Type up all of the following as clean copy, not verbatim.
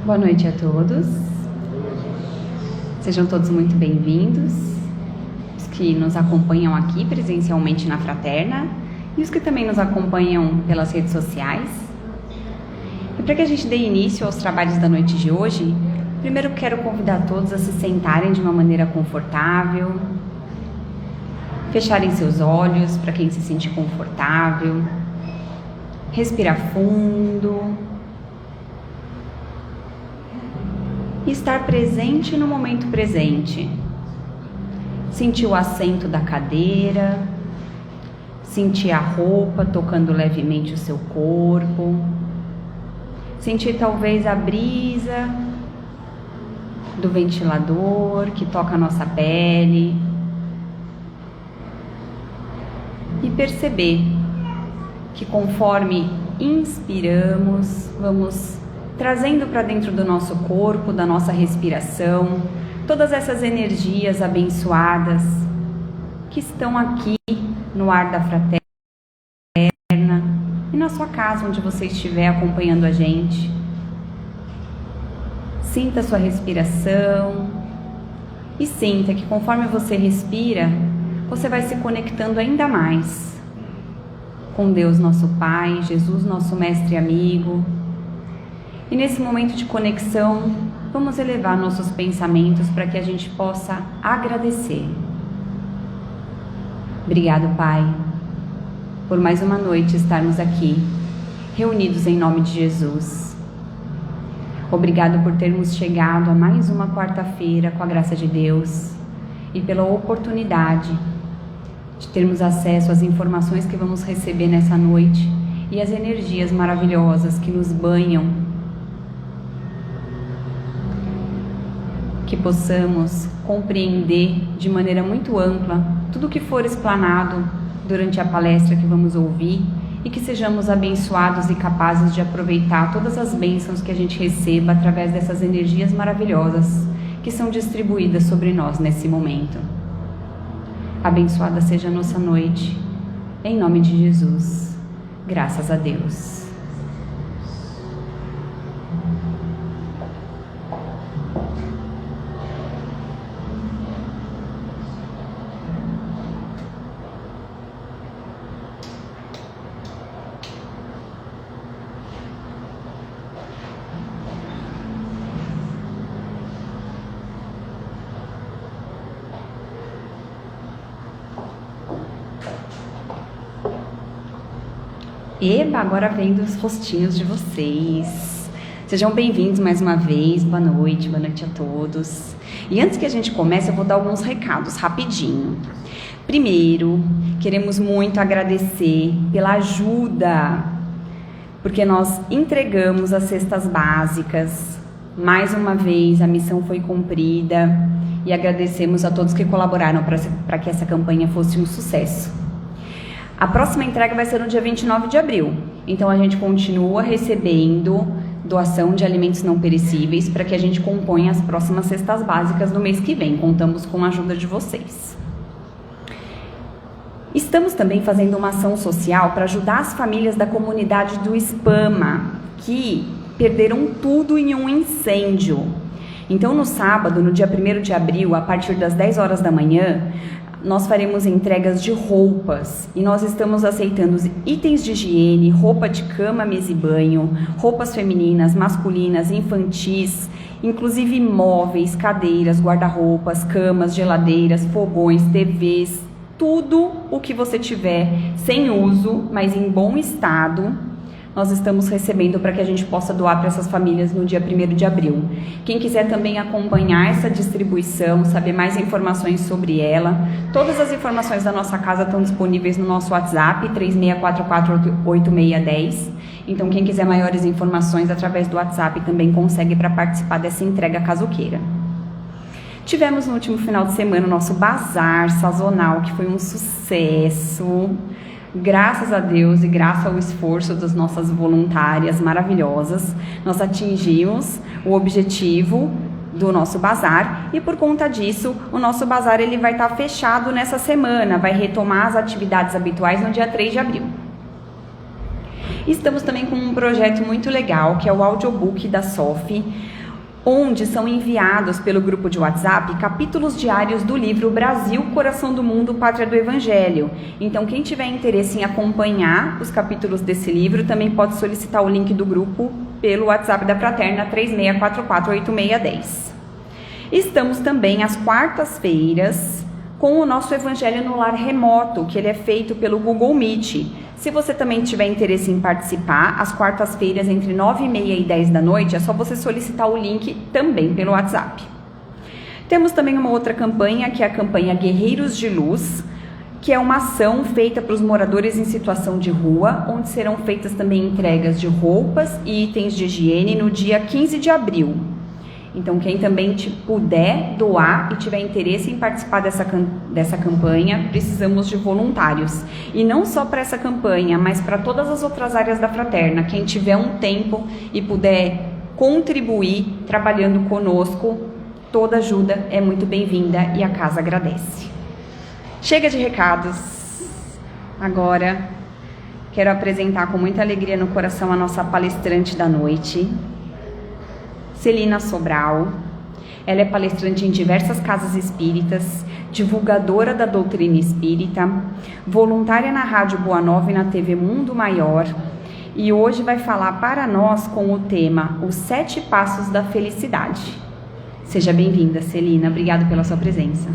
Boa noite a todos. Sejam todos muito bem-vindos. Os que nos acompanham aqui presencialmente na Fraterna e os que também nos acompanham pelas redes sociais. E para que a gente dê início aos trabalhos da noite de hoje, primeiro quero convidar todos a se sentarem de uma maneira confortável, fecharem seus olhos para quem se sente confortável, respirar fundo e estar presente no momento presente. Sentir o assento da cadeira, sentir a roupa tocando levemente o seu corpo, sentir talvez a brisa do ventilador que toca a nossa pele e perceber que conforme inspiramos, vamos trazendo para dentro do nosso corpo, da nossa respiração, todas essas energias abençoadas que estão aqui no ar da Fraterna e na sua casa, onde você estiver acompanhando a gente. Sinta a sua respiração e sinta que conforme você respira, você vai se conectando ainda mais com Deus nosso Pai, Jesus nosso Mestre e Amigo. E nesse momento de conexão, vamos elevar nossos pensamentos para que a gente possa agradecer. Obrigado, Pai, por mais uma noite estarmos aqui, reunidos em nome de Jesus. Obrigado por termos chegado a mais uma quarta-feira com a graça de Deus e pela oportunidade de termos acesso às informações que vamos receber nessa noite e às energias maravilhosas que nos banham. Que possamos compreender de maneira muito ampla tudo o que for explanado durante a palestra que vamos ouvir e que sejamos abençoados e capazes de aproveitar todas as bênçãos que a gente receba através dessas energias maravilhosas que são distribuídas sobre nós nesse momento. Abençoada seja a nossa noite, em nome de Jesus. Graças a Deus. Eba, agora vendo os rostinhos de vocês. Sejam bem-vindos mais uma vez, boa noite a todos. E antes que a gente comece, eu vou dar alguns recados rapidinho. Primeiro, queremos muito agradecer pela ajuda, porque nós entregamos as cestas básicas. Mais uma vez, a missão foi cumprida e agradecemos a todos que colaboraram para que essa campanha fosse um sucesso. A próxima entrega vai ser no dia 29 de abril, então a gente continua recebendo doação de alimentos não perecíveis para que a gente componha as próximas cestas básicas no mês que vem. Contamos com a ajuda de vocês. Estamos também fazendo uma ação social para ajudar as famílias da comunidade do Espama, que perderam tudo em um incêndio. Então, no sábado, no dia 1º de abril, a partir das 10 horas da manhã, nós faremos entregas de roupas e nós estamos aceitando itens de higiene, roupa de cama, mesa e banho, roupas femininas, masculinas, infantis, inclusive móveis, cadeiras, guarda-roupas, camas, geladeiras, fogões, TVs, tudo o que você tiver sem uso, mas em bom estado, nós estamos recebendo para que a gente possa doar para essas famílias no dia 1º de abril. Quem quiser também acompanhar essa distribuição, saber mais informações sobre ela, todas as informações da nossa casa estão disponíveis no nosso WhatsApp, 36448610. Então, quem quiser maiores informações através do WhatsApp também consegue para participar dessa entrega caso queira. Tivemos no último final de semana o nosso bazar sazonal, que foi um sucesso. Graças a Deus e graças ao esforço das nossas voluntárias maravilhosas, nós atingimos o objetivo do nosso bazar e por conta disso, o nosso bazar ele vai estar fechado nessa semana, vai retomar as atividades habituais no dia 3 de abril. Estamos também com um projeto muito legal, que é o audiobook da Sophie, onde são enviados pelo grupo de WhatsApp capítulos diários do livro Brasil, Coração do Mundo, Pátria do Evangelho. Então, quem tiver interesse em acompanhar os capítulos desse livro, também pode solicitar o link do grupo pelo WhatsApp da Fraterna 36448610. Estamos também às quartas-feiras com o nosso Evangelho no Lar remoto, que ele é feito pelo Google Meet. Se você também tiver interesse em participar, às quartas-feiras, entre 9h30 e 10 da noite, é só você solicitar o link também pelo WhatsApp. Temos também uma outra campanha, que é a campanha Guerreiros de Luz, que é uma ação feita para os moradores em situação de rua, onde serão feitas também entregas de roupas e itens de higiene no dia 15 de abril. Então, quem também puder doar e tiver interesse em participar dessa campanha, precisamos de voluntários. E não só para essa campanha, mas para todas as outras áreas da Fraterna. Quem tiver um tempo e puder contribuir trabalhando conosco, toda ajuda é muito bem-vinda e a casa agradece. Chega de recados. Agora, quero apresentar com muita alegria no coração a nossa palestrante da noite, Celina Sobral. Ela é palestrante em diversas casas espíritas, divulgadora da doutrina espírita, voluntária na Rádio Boa Nova e na TV Mundo Maior, e hoje vai falar para nós com o tema Os 7 Passos da Felicidade. Seja bem-vinda, Celina. Obrigada pela sua presença.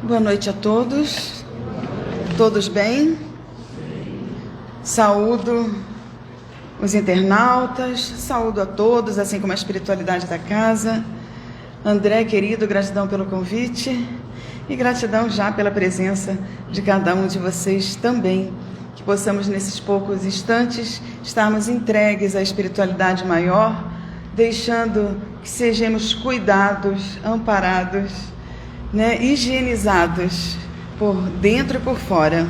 Boa noite a todos. Todos bem? Saúdo os internautas, saúdo a todos, assim como a espiritualidade da casa. André, querido, gratidão pelo convite e gratidão já pela presença de cada um de vocês também. Que possamos, nesses poucos instantes, estarmos entregues à espiritualidade maior, deixando que sejamos cuidados, amparados, higienizados por dentro e por fora.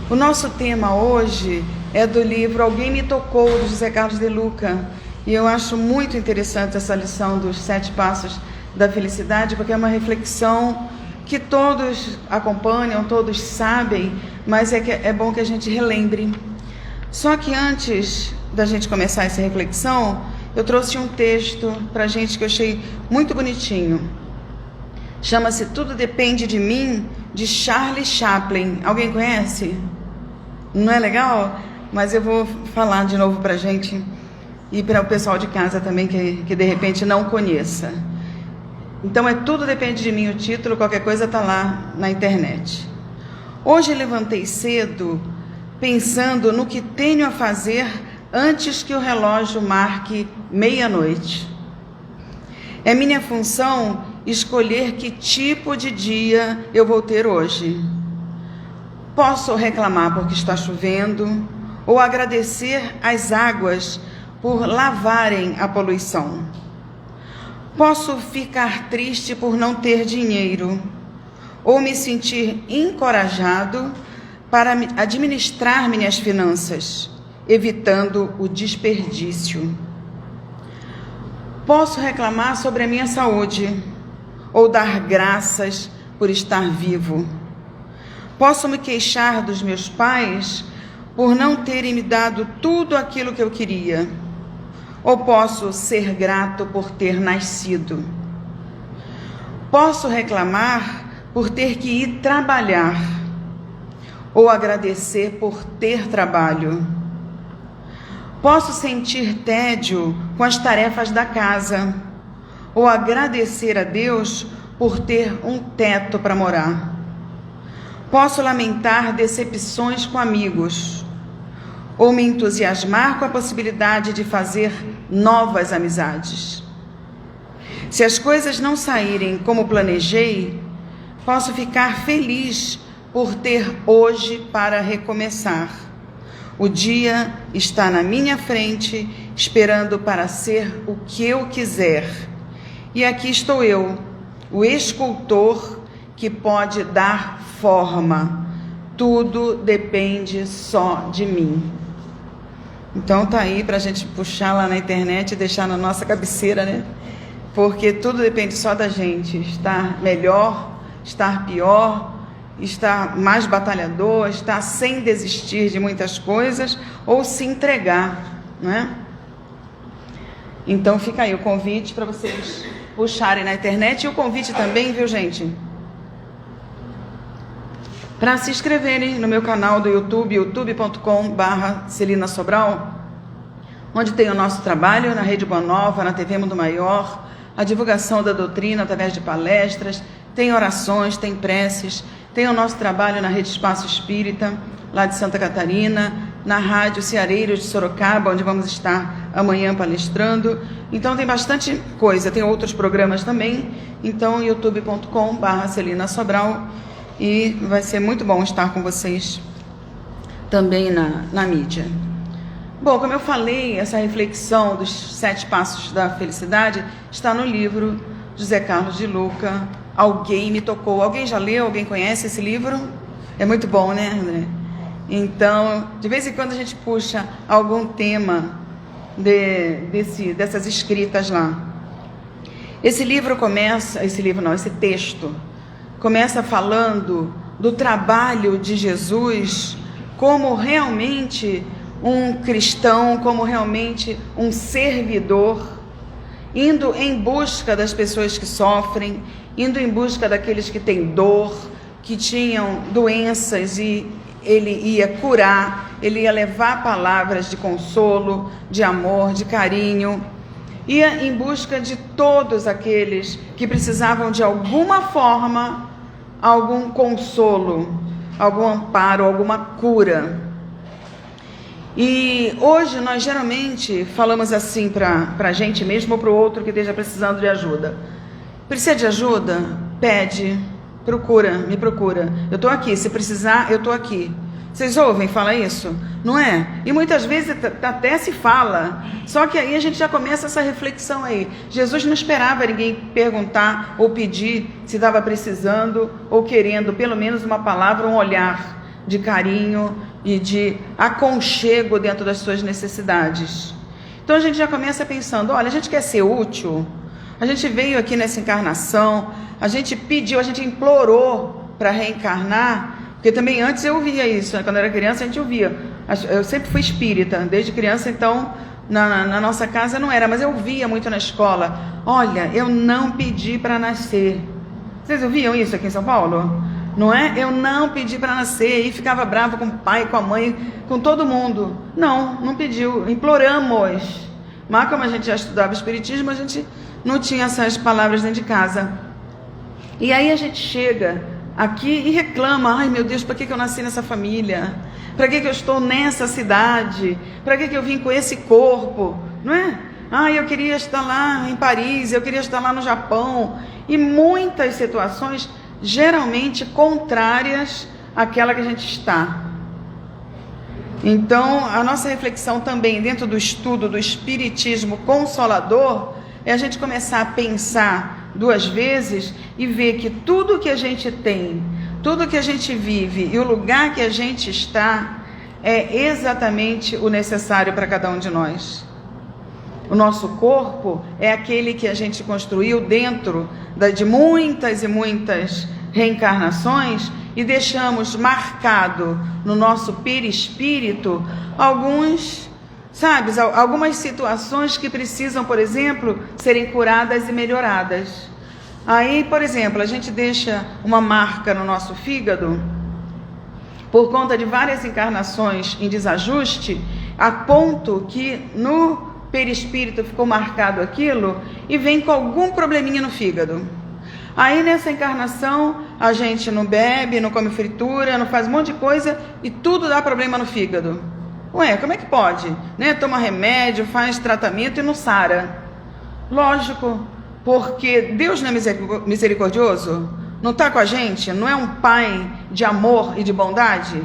O nosso tema hoje é do livro Alguém Me Tocou, do José Carlos de Luca, e eu acho muito interessante essa lição dos 7 passos da felicidade, porque é uma reflexão que todos acompanham, todos sabem, mas é bom que a gente relembre. Só que antes da gente começar essa reflexão, eu trouxe um texto para a gente que eu achei muito bonitinho. Chama-se Tudo Depende de Mim, de Charlie Chaplin. Alguém conhece? Não é legal? Mas eu vou falar de novo para a gente e para o pessoal de casa também que de repente não conheça. Então é Tudo Depende de Mim o título, qualquer coisa está lá na internet. Hoje levantei cedo pensando no que tenho a fazer antes que o relógio marque meia-noite. É minha função escolher que tipo de dia eu vou ter hoje. Posso reclamar porque está chovendo ou agradecer às águas por lavarem a poluição. Posso ficar triste por não ter dinheiro ou me sentir encorajado para administrar minhas finanças, evitando o desperdício. Posso reclamar sobre a minha saúde ou dar graças por estar vivo. Posso me queixar dos meus pais por não terem me dado tudo aquilo que eu queria. Ou posso ser grato por ter nascido. Posso reclamar por ter que ir trabalhar. Ou agradecer por ter trabalho. Posso sentir tédio com as tarefas da casa. Ou agradecer a Deus por ter um teto para morar. Posso lamentar decepções com amigos, ou me entusiasmar com a possibilidade de fazer novas amizades. Se as coisas não saírem como planejei, posso ficar feliz por ter hoje para recomeçar. O dia está na minha frente, esperando para ser o que eu quiser. E aqui estou eu, o escultor que pode dar forma. Tudo depende só de mim. Então tá aí para a gente puxar lá na internet e deixar na nossa cabeceira, né? Porque tudo depende só da gente. Estar melhor, estar pior, estar mais batalhador, estar sem desistir de muitas coisas ou se entregar, né? Então fica aí o convite para vocês puxarem na internet e o convite também, viu, gente? Para se inscreverem no meu canal do YouTube, youtube.com/Celina Sobral, onde tem o nosso trabalho na Rede Boa Nova, na TV Mundo Maior, a divulgação da doutrina através de palestras, tem orações, tem preces, tem o nosso trabalho na Rede Espaço Espírita, lá de Santa Catarina, na Rádio Ceareiros de Sorocaba, onde vamos estar amanhã palestrando. Então tem bastante coisa, tem outros programas também. Então youtube.com/Celina Sobral. E vai ser muito bom estar com vocês também na mídia. Bom, como eu falei, essa reflexão dos 7 passos da felicidade está no livro José Carlos de Luca, Alguém Me Tocou. Alguém já leu? Alguém conhece esse livro? É muito bom, né, André? Então, de vez em quando a gente puxa algum tema dessas escritas lá. Esse texto começa falando do trabalho de Jesus como realmente um cristão, como realmente um servidor, indo em busca das pessoas que sofrem, indo em busca daqueles que têm dor, que tinham doenças, e ele ia curar, ele ia levar palavras de consolo, de amor, de carinho, ia em busca de todos aqueles que precisavam de alguma forma, algum consolo, algum amparo, alguma cura. E hoje nós geralmente falamos assim para a gente mesmo ou para o outro que esteja precisando de ajuda. Precisa de ajuda? Pede, me procura. Eu estou aqui, se precisar, eu estou aqui. Vocês ouvem falar isso? Não é? E muitas vezes até se fala, só que aí a gente já começa essa reflexão aí. Jesus não esperava ninguém perguntar ou pedir se estava precisando ou querendo pelo menos uma palavra, um olhar de carinho e de aconchego dentro das suas necessidades. Então a gente já começa pensando, olha, a gente quer ser útil, a gente veio aqui nessa encarnação, a gente pediu, a gente implorou para reencarnar. Porque também antes eu ouvia isso, né? Quando eu era criança a gente ouvia. Eu sempre fui espírita, desde criança, então na nossa casa não era, mas eu ouvia muito na escola. Olha, eu não pedi para nascer. Vocês ouviam isso aqui em São Paulo? Não é? Eu não pedi para nascer, e ficava brava com o pai, com a mãe, com todo mundo. Não pediu, imploramos. Mas como a gente já estudava espiritismo, a gente não tinha essas palavras dentro de casa. E aí a gente chega aqui e reclama, ai meu Deus, para que eu nasci nessa família? Para que eu estou nessa cidade? Para que eu vim com esse corpo? Não é? Ai, eu queria estar lá em Paris, eu queria estar lá no Japão. E muitas situações geralmente contrárias àquela que a gente está. Então, a nossa reflexão também dentro do estudo do Espiritismo Consolador é a gente começar a pensar 2 vezes e ver que tudo que a gente tem, tudo que a gente vive e o lugar que a gente está é exatamente o necessário para cada um de nós. O nosso corpo é aquele que a gente construiu dentro de muitas e muitas reencarnações e deixamos marcado no nosso perispírito algumas situações que precisam, por exemplo, serem curadas e melhoradas. Aí, por exemplo, a gente deixa uma marca no nosso fígado por conta de várias encarnações em desajuste, a ponto que no perispírito ficou marcado aquilo e vem com algum probleminha no fígado. Aí nessa encarnação a gente não bebe, não come fritura, não faz um monte de coisa e tudo dá problema no fígado. Ué, como é que pode? Né? Toma remédio, faz tratamento e não sara. Lógico, porque Deus não é misericordioso? Não está com a gente? Não é um pai de amor e de bondade?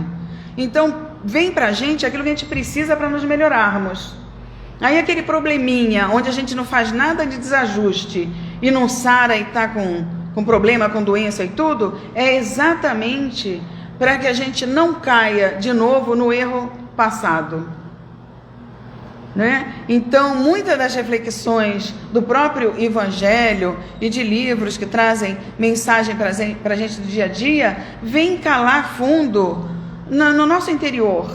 Então vem pra gente aquilo que a gente precisa para nos melhorarmos. Aí aquele probleminha onde a gente não faz nada de desajuste e não sara e está com com problema, com doença e tudo, é exatamente para que a gente não caia de novo no erro passado, né? Então, muitas das reflexões do próprio Evangelho e de livros que trazem mensagem para a gente do dia a dia, vem calar fundo no nosso interior.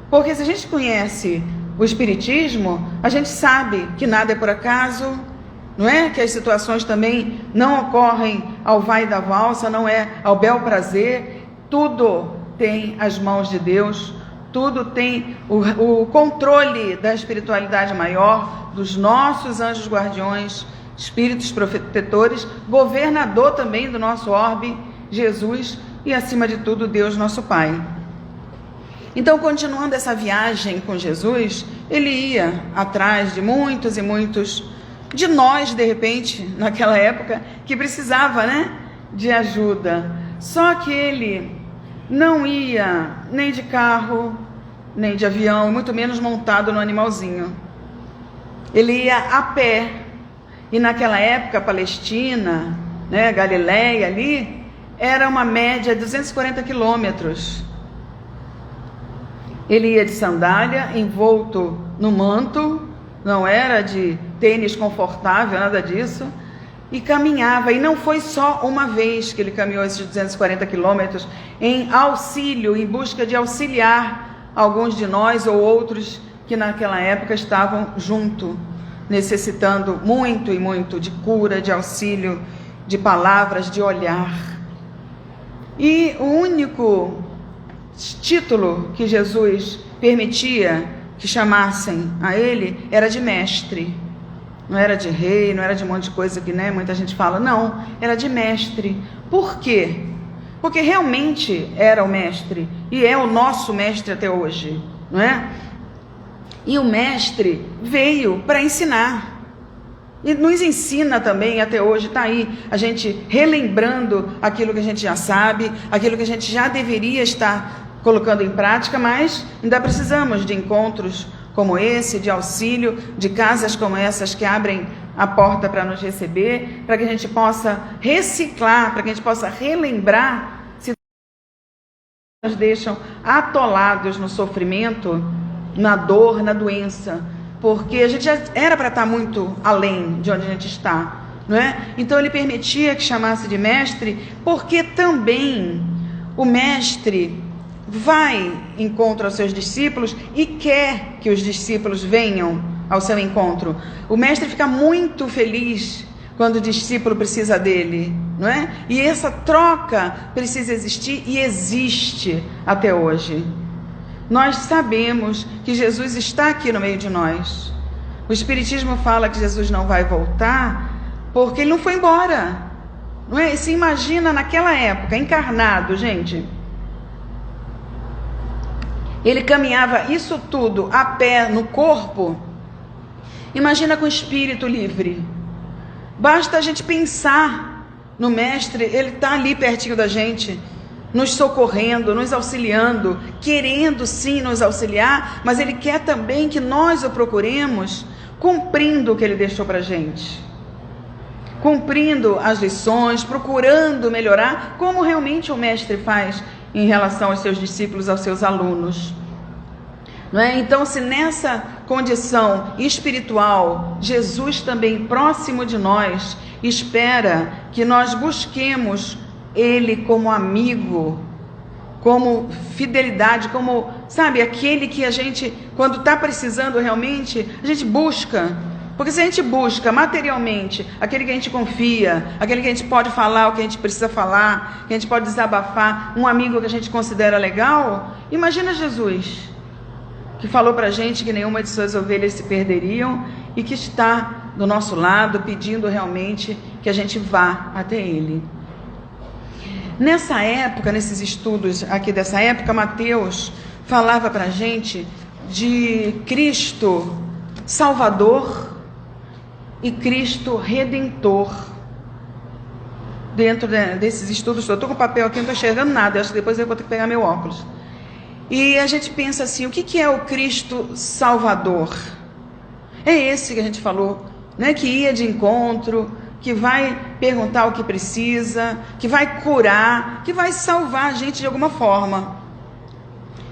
Porque se a gente conhece o Espiritismo, a gente sabe que nada é por acaso, não é? Que as situações também não ocorrem ao vai da valsa, não é ao bel prazer. Tudo tem as mãos de Deus, tudo tem o controle da espiritualidade maior, dos nossos anjos guardiões, espíritos protetores, governador também do nosso orbe, Jesus, e acima de tudo, Deus nosso Pai. Então, continuando essa viagem com Jesus, ele ia atrás de muitos e muitos de nós, de repente, naquela época, que precisava, né, de ajuda. Só que ele não ia nem de carro, nem de avião, muito menos montado no animalzinho. Ele ia a pé. E naquela época, Palestina, né, Galileia ali, era uma média de 240 quilômetros. Ele ia de sandália, envolto no manto, não era de tênis confortável, nada disso, e caminhava. E não foi só uma vez que ele caminhou esses 240 quilômetros em auxílio, em busca de auxiliar alguns de nós ou outros que naquela época estavam junto, necessitando muito e muito de cura, de auxílio, de palavras, de olhar. E o único título que Jesus permitia que chamassem a ele era de mestre. Não era de rei, não era de um monte de coisa que, né, muita gente fala. Não, era de mestre. Por quê? Porque realmente era o mestre e é o nosso mestre até hoje, não é? E o mestre veio para ensinar. E nos ensina também até hoje, está aí, a gente relembrando aquilo que a gente já sabe, aquilo que a gente já deveria estar colocando em prática, mas ainda precisamos de encontros como esse, de auxílio, de casas como essas que abrem a porta para nos receber, para que a gente possa reciclar, para que a gente possa relembrar se nos deixam atolados no sofrimento, na dor, na doença, porque a gente já era para estar muito além de onde a gente está, não é? Então ele permitia que chamasse de mestre, porque também o mestre vai encontro aos seus discípulos e quer que os discípulos venham ao seu encontro. O mestre fica muito feliz quando o discípulo precisa dele, não é? E essa troca precisa existir e existe até hoje. Nós sabemos que Jesus está aqui no meio de nós. O Espiritismo fala que Jesus não vai voltar porque ele não foi embora, não é? E se imagina naquela época, encarnado, gente. Ele caminhava isso tudo a pé no corpo. Imagina com o espírito livre. Basta a gente pensar no mestre, ele está ali pertinho da gente, nos socorrendo, nos auxiliando, querendo sim nos auxiliar, mas ele quer também que nós o procuremos cumprindo o que ele deixou para a gente. Cumprindo as lições, procurando melhorar, como realmente o mestre faz em relação aos seus discípulos, aos seus alunos. Não é? Então, se nessa condição espiritual, Jesus também próximo de nós, espera que nós busquemos Ele como amigo, como fidelidade, como, sabe, aquele que a gente, quando está precisando realmente, a gente busca. Porque se a gente busca materialmente aquele que a gente confia, aquele que a gente pode falar o que a gente precisa falar, que a gente pode desabafar, um amigo que a gente considera legal, imagina Jesus, que falou para a gente que nenhuma de suas ovelhas se perderiam e que está do nosso lado pedindo realmente que a gente vá até Ele. Nessa época, nesses estudos aqui dessa época, Mateus falava para a gente de Cristo Salvador e Cristo Redentor. Dentro desses estudos, eu estou com o papel aqui, não estou enxergando nada, acho que depois eu vou ter que pegar meu óculos. E a gente pensa assim, o que é o Cristo Salvador? É esse que a gente falou, né, que ia de encontro, que vai perguntar o que precisa, que vai curar, que vai salvar a gente de alguma forma.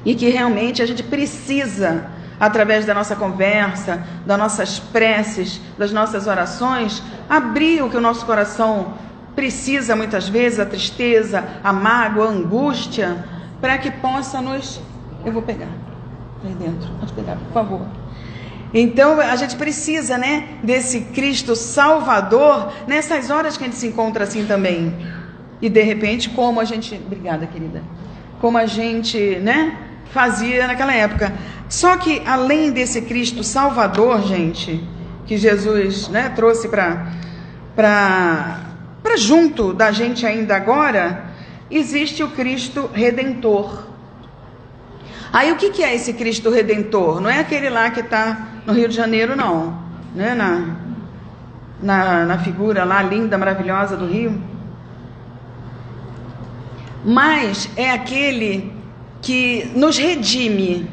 E que realmente a gente precisa, através da nossa conversa, das nossas preces, das nossas orações, abrir o que o nosso coração precisa muitas vezes, a tristeza, a mágoa, a angústia, para que possa nos... Eu vou pegar aí dentro, pode pegar, por favor. Então a gente precisa, né, desse Cristo Salvador nessas horas que a gente se encontra assim também. E de repente, como a gente... Obrigada, querida. Como a gente, né, fazia naquela época. Só que além desse Cristo Salvador, gente, que Jesus, né, trouxe para junto da gente ainda agora, existe o Cristo Redentor. Aí o que é esse Cristo Redentor? Não é aquele lá que está no Rio de Janeiro, não, né? Na figura lá linda, maravilhosa do Rio. Mas é aquele que nos redime.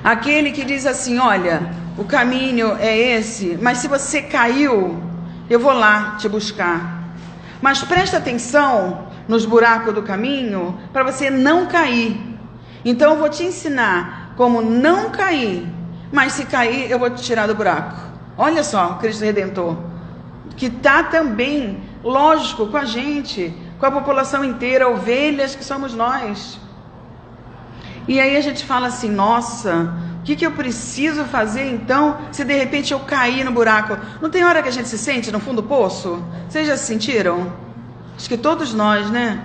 Aquele que diz assim, olha, o caminho é esse, mas se você caiu, eu vou lá te buscar. Mas presta atenção nos buracos do caminho para você não cair. Então eu vou te ensinar como não cair, mas se cair eu vou te tirar do buraco. Olha só, o Cristo Redentor, que está também, lógico, com a gente, com a população inteira, ovelhas que somos nós. E aí a gente fala assim, nossa, o que eu preciso fazer então, se de repente eu cair no buraco? Não tem hora que a gente se sente no fundo do poço? Vocês já se sentiram? Acho que todos nós, né?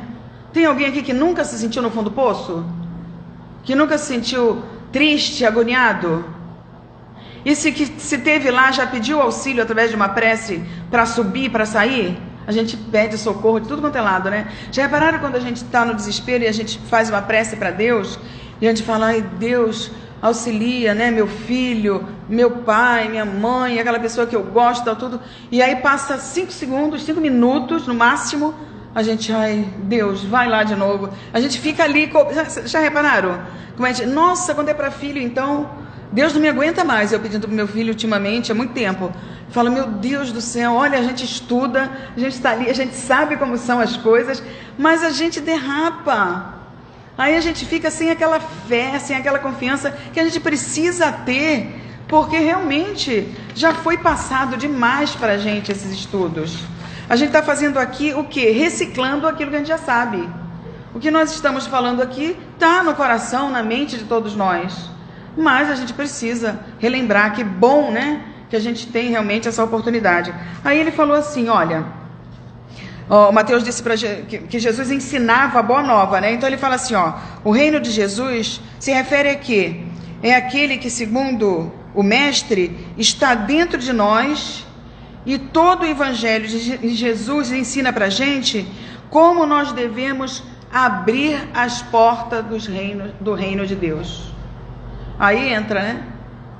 Tem alguém aqui que nunca se sentiu no fundo do poço? Que nunca se sentiu triste, agoniado? E se teve lá, já pediu auxílio através de uma prece para subir, para sair? A gente pede socorro de tudo quanto é lado, né? Já repararam quando a gente está no desespero e a gente faz uma prece para Deus? E a gente fala, ai Deus, auxilia, né? Meu filho, meu pai, minha mãe, aquela pessoa que eu gosto, tal, tudo. E aí passa 5 segundos, 5 minutos no máximo, a gente, ai Deus, vai lá de novo. A gente fica ali, já repararam? Como a gente, nossa, quando é para filho, então, Deus não me aguenta mais. Eu pedindo para o meu filho ultimamente, há muito tempo. Falo, meu Deus do céu, olha, a gente estuda, a gente está ali, a gente sabe como são as coisas, mas a gente derrapa. Aí a gente fica sem aquela fé, sem aquela confiança que a gente precisa ter, porque realmente já foi passado demais para a gente esses estudos. A gente está fazendo aqui o quê? Reciclando aquilo que a gente já sabe. O que nós estamos falando aqui está no coração, na mente de todos nós. Mas a gente precisa relembrar que bom, né? Que a gente tem realmente essa oportunidade. Aí ele falou assim, olha... Mateus disse que Jesus ensinava a boa nova, né? Então ele fala assim, o reino de Jesus se refere a quê? É aquele que, segundo o Mestre, está dentro de nós, e todo o Evangelho de Jesus ensina para a gente como nós devemos abrir as portas do reino de Deus. Aí entra, né,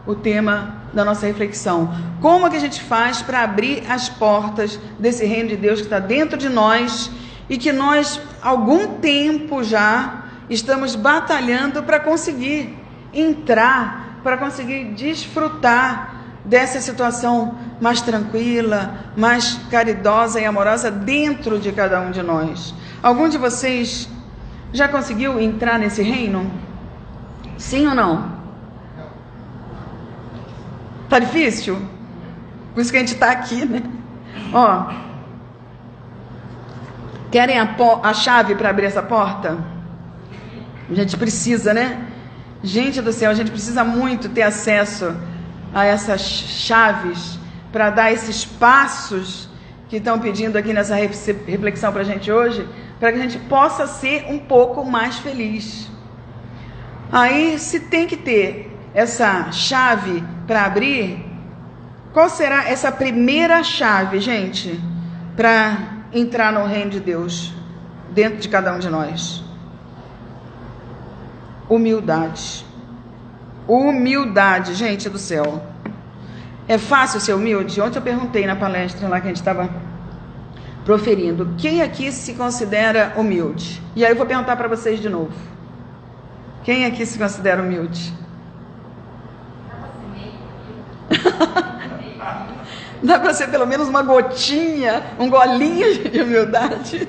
o tema da nossa reflexão. Como é que a gente faz para abrir as portas desse reino de Deus que está dentro de nós e que nós, há algum tempo já, estamos batalhando para conseguir entrar, para conseguir desfrutar dessa situação mais tranquila, mais caridosa e amorosa dentro de cada um de nós. Algum de vocês já conseguiu entrar nesse reino? Sim ou não? Tá difícil? Por isso que a gente está aqui, né? Querem a chave para abrir essa porta? A gente precisa, né? Gente do céu, a gente precisa muito ter acesso a essas chaves para dar esses passos que estão pedindo aqui nessa reflexão para a gente hoje, para que a gente possa ser um pouco mais feliz. Aí, se tem que ter essa chave para abrir, qual será essa primeira chave, gente, para entrar no reino de Deus dentro de cada um de nós? Humildade. Humildade, gente do céu. É fácil ser humilde? Ontem eu perguntei na palestra lá que a gente estava proferindo, quem aqui se considera humilde? E aí eu vou perguntar para vocês de novo. Quem aqui se considera humilde? Dá para ser pelo menos uma gotinha, um golinho de humildade?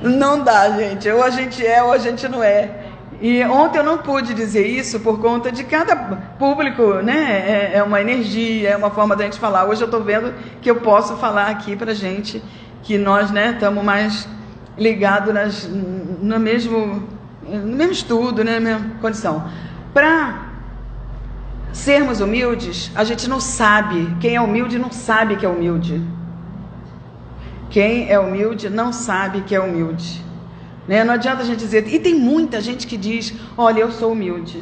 Não dá, gente. Ou a gente é ou a gente não é. E ontem eu não pude dizer isso por conta de cada público, né? É uma energia, é uma forma da gente falar. Hoje eu estou vendo que eu posso falar aqui pra gente, que nós, né, estamos mais ligados no mesmo estudo, né, na mesma condição. Para sermos humildes, a gente não sabe. Quem é humilde não sabe que é humilde. Quem é humilde não sabe que é humilde. Né? Não adianta a gente dizer... E tem muita gente que diz, olha, eu sou humilde.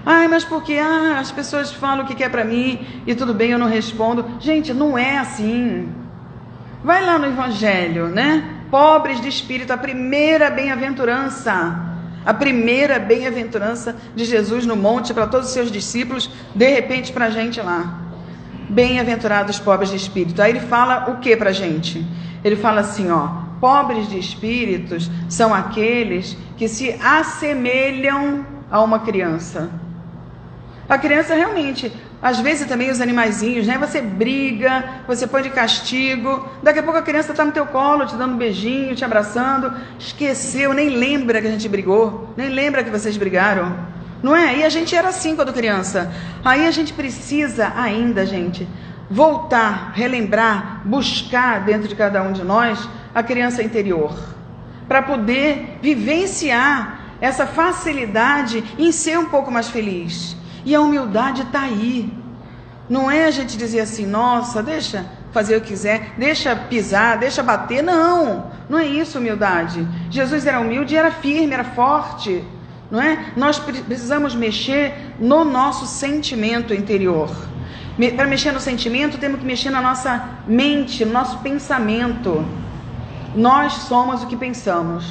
Ai, mas porque as pessoas falam o que quer para mim e tudo bem, eu não respondo. Gente, não é assim. Vai lá no Evangelho, né? Pobres de espírito, a primeira bem-aventurança. A primeira bem-aventurança de Jesus no monte para todos os seus discípulos, de repente para a gente lá. Bem-aventurados pobres de espírito. Aí ele fala o que para a gente? Ele fala assim, ó, pobres de espíritos são aqueles que se assemelham a uma criança. A criança realmente, às vezes também os animaizinhos, né? Você briga, você põe de castigo, daqui a pouco a criança está no teu colo, te dando um beijinho, te abraçando, esqueceu, nem lembra que a gente brigou, nem lembra que vocês brigaram. Não é? E a gente era assim quando criança. Aí a gente precisa ainda, gente, voltar, relembrar, buscar dentro de cada um de nós a criança interior, para poder vivenciar essa facilidade em ser um pouco mais feliz. E a humildade está aí. Não é a gente dizer assim, nossa, deixa fazer o que quiser, deixa pisar, deixa bater. Não, não é isso humildade. Jesus era humilde e era firme, era forte. Não é? Nós precisamos mexer no nosso sentimento interior. Para mexer no sentimento, temos que mexer na nossa mente, no nosso pensamento. Nós somos o que pensamos.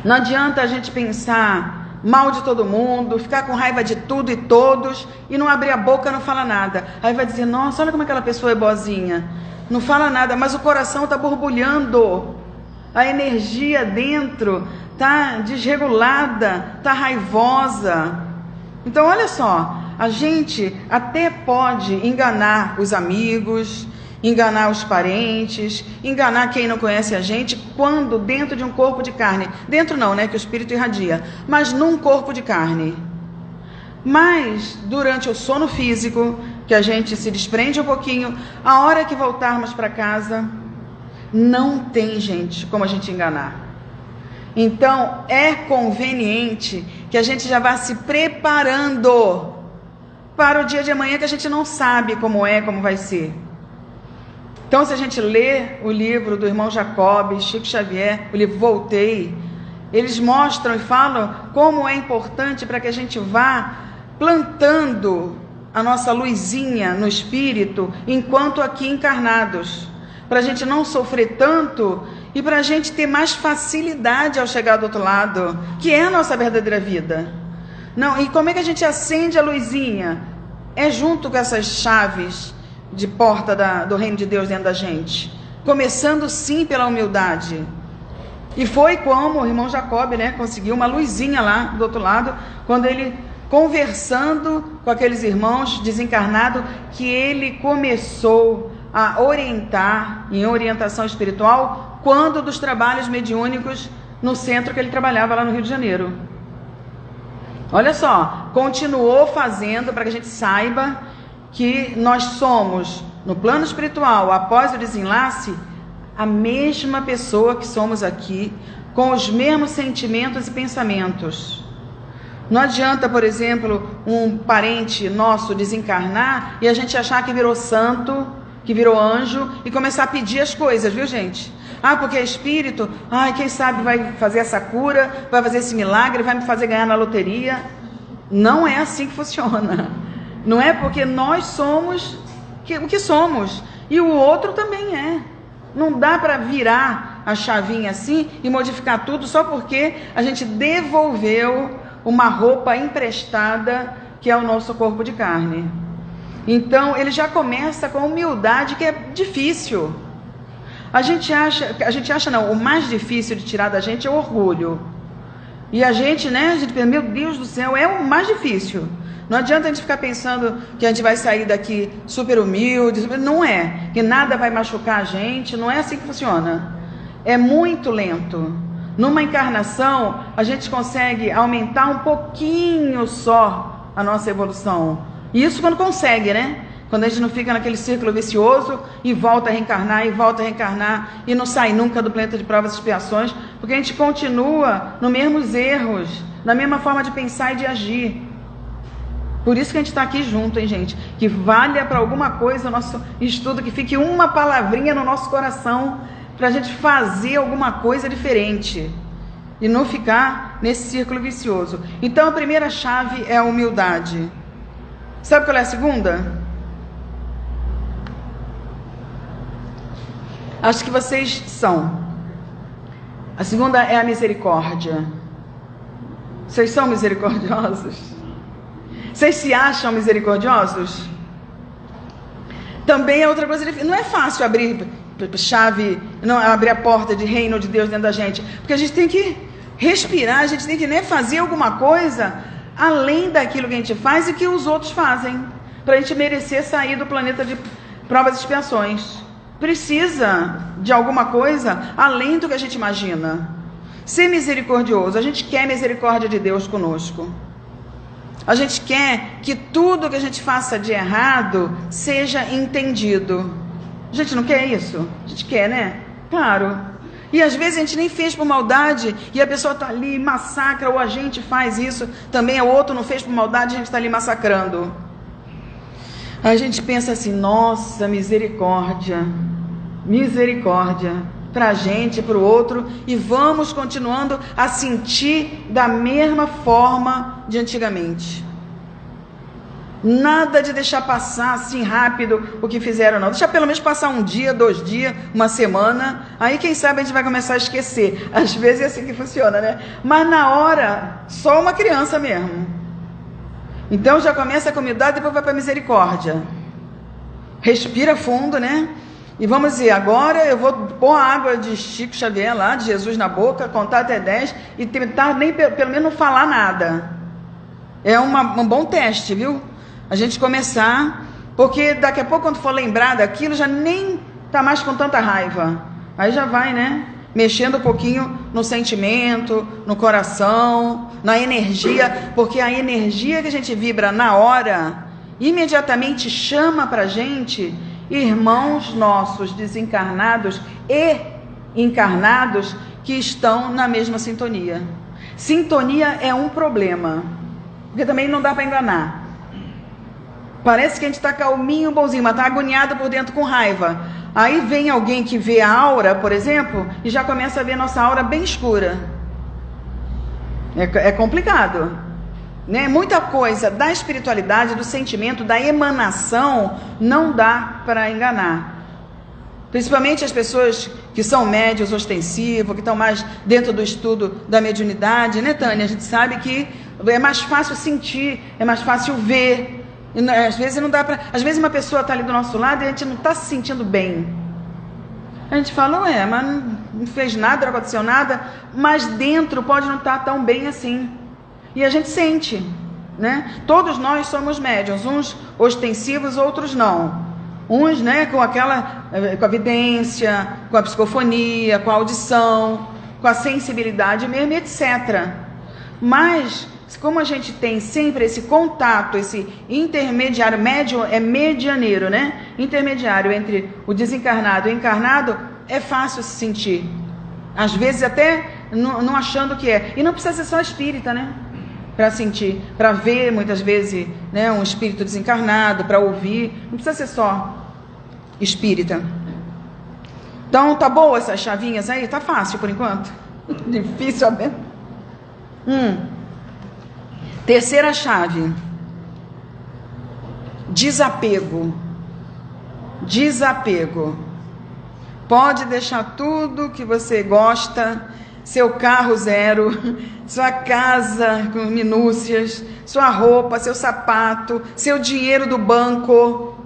Não adianta a gente pensar mal de todo mundo, ficar com raiva de tudo e todos e não abrir a boca, não falar nada. Aí vai dizer, nossa, olha como aquela pessoa é boazinha. Não fala nada, mas o coração está borbulhando. A energia dentro está desregulada, está raivosa. Então, olha só, a gente até pode enganar os amigos, enganar os parentes, enganar quem não conhece a gente, quando dentro de um corpo de carne. Dentro não, né, que o espírito irradia, mas num corpo de carne. Mas, durante o sono físico, que a gente se desprende um pouquinho, a hora que voltarmos para casa, não tem, gente, como a gente enganar. Então, é conveniente que a gente já vá se preparando para o dia de amanhã, que a gente não sabe como é, como vai ser. Então, se a gente lê o livro do irmão Jacob, Chico Xavier, o livro Voltei, eles mostram e falam como é importante para que a gente vá plantando a nossa luzinha no espírito enquanto aqui encarnados, para a gente não sofrer tanto e para a gente ter mais facilidade ao chegar do outro lado, que é a nossa verdadeira vida. Não, e como é que a gente acende a luzinha? É junto com essas chaves de porta do reino de Deus dentro da gente, começando sim pela humildade. E foi como o irmão Jacob, né, conseguiu uma luzinha lá do outro lado, quando ele, conversando com aqueles irmãos desencarnados, que ele começou a orientar, em orientação espiritual, quando dos trabalhos mediúnicos no centro que ele trabalhava lá no Rio de Janeiro. Olha só, continuou fazendo para que a gente saiba que nós somos, no plano espiritual, após o desenlace, a mesma pessoa que somos aqui, com os mesmos sentimentos e pensamentos. Não adianta, por exemplo, um parente nosso desencarnar e a gente achar que virou santo, que virou anjo e começar a pedir as coisas, viu, gente? Ah, porque é espírito, quem sabe vai fazer essa cura, vai fazer esse milagre, vai me fazer ganhar na loteria. Não é assim que funciona. Não é porque nós somos o que somos e o outro também é. Não dá para virar a chavinha assim e modificar tudo só porque a gente devolveu uma roupa emprestada que é o nosso corpo de carne. Então, ele já começa com a humildade, que é difícil. A gente acha não, o mais difícil de tirar da gente é o orgulho. E a gente, né, a gente pensa, meu Deus do céu, é o mais difícil. Não adianta a gente ficar pensando que a gente vai sair daqui super humilde, não é, que nada vai machucar a gente, não é assim que funciona. É muito lento. Numa encarnação, a gente consegue aumentar um pouquinho só a nossa evolução. E isso quando consegue, né? Quando a gente não fica naquele círculo vicioso e volta a reencarnar, e não sai nunca do planeta de provas e expiações, porque a gente continua nos mesmos erros, na mesma forma de pensar e de agir. Por isso que a gente está aqui junto, hein, gente? Que valha para alguma coisa o nosso estudo, que fique uma palavrinha no nosso coração, para a gente fazer alguma coisa diferente e não ficar nesse círculo vicioso. Então a primeira chave é a humildade. Sabe qual é a segunda? Acho que vocês são. A segunda é a misericórdia. Vocês são misericordiosos? Vocês se acham misericordiosos? Também é outra coisa difícil. Não é fácil abrir chave, não abrir a porta de reino de Deus dentro da gente, porque a gente tem que respirar, a gente tem que, né, fazer alguma coisa além daquilo que a gente faz e que os outros fazem, para a gente merecer sair do planeta de provas e expiações. Precisa de alguma coisa além do que a gente imagina. Ser misericordioso, a gente quer misericórdia de Deus conosco. A gente quer que tudo que a gente faça de errado seja entendido. A gente não quer isso? A gente quer, né? Claro. E às vezes a gente nem fez por maldade e a pessoa está ali, massacra, ou a gente faz isso, também o outro não fez por maldade, a gente está ali massacrando. A gente pensa assim, nossa, misericórdia, misericórdia, para a gente, para o outro, e vamos continuando a sentir da mesma forma de antigamente. Nada de deixar passar assim rápido o que fizeram, não. Deixa pelo menos passar um dia, 2 dias, uma semana. Aí quem sabe a gente vai começar a esquecer. Às vezes é assim que funciona, né? Mas na hora, só uma criança mesmo. Então já começa com humildade, depois vai para a misericórdia. Respira fundo, né? E vamos dizer, agora eu vou pôr a água de Chico Xavier lá, de Jesus na boca, contar até 10 e tentar nem pelo menos não falar nada. É um bom teste, viu? A gente começar, porque daqui a pouco quando for lembrar daquilo, já nem tá mais com tanta raiva. Aí já vai, né? Mexendo um pouquinho no sentimento, no coração, na energia, porque a energia que a gente vibra na hora, imediatamente chama pra gente irmãos nossos desencarnados e encarnados que estão na mesma sintonia. Sintonia é um problema, porque também não dá para enganar. Parece que a gente está calminho, bonzinho, mas está agoniado por dentro com raiva. Aí vem alguém que vê a aura, por exemplo, e já começa a ver nossa aura bem escura. É complicado, né? Muita coisa da espiritualidade, do sentimento, da emanação, não dá para enganar. Principalmente as pessoas que são médios ostensivos, que estão mais dentro do estudo da mediunidade, né, Tânia? A gente sabe que é mais fácil sentir, é mais fácil ver. E, às vezes não dá para. Às vezes uma pessoa está ali do nosso lado e a gente não está se sentindo bem. A gente fala, mas não fez nada, não aconteceu nada, mas dentro pode não estar tão bem assim. E a gente sente, né? Todos nós somos médiuns, uns ostensivos, outros não. Uns, né, com a vidência, com a psicofonia, com a audição, com a sensibilidade mesmo, etc. Mas, como a gente tem sempre esse contato, esse intermediário, médium é medianeiro, né? Intermediário entre o desencarnado e o encarnado, é fácil se sentir. Às vezes até não achando que é. E não precisa ser só espírita, né? Para sentir, para ver muitas vezes, né, um espírito desencarnado, para ouvir, não precisa ser só espírita. Então tá boa essas chavinhas aí? Tá fácil por enquanto? Difícil até. Terceira chave: desapego. Desapego. Pode deixar tudo que você gosta, seu carro zero, sua casa com minúcias, sua roupa, seu sapato, seu dinheiro do banco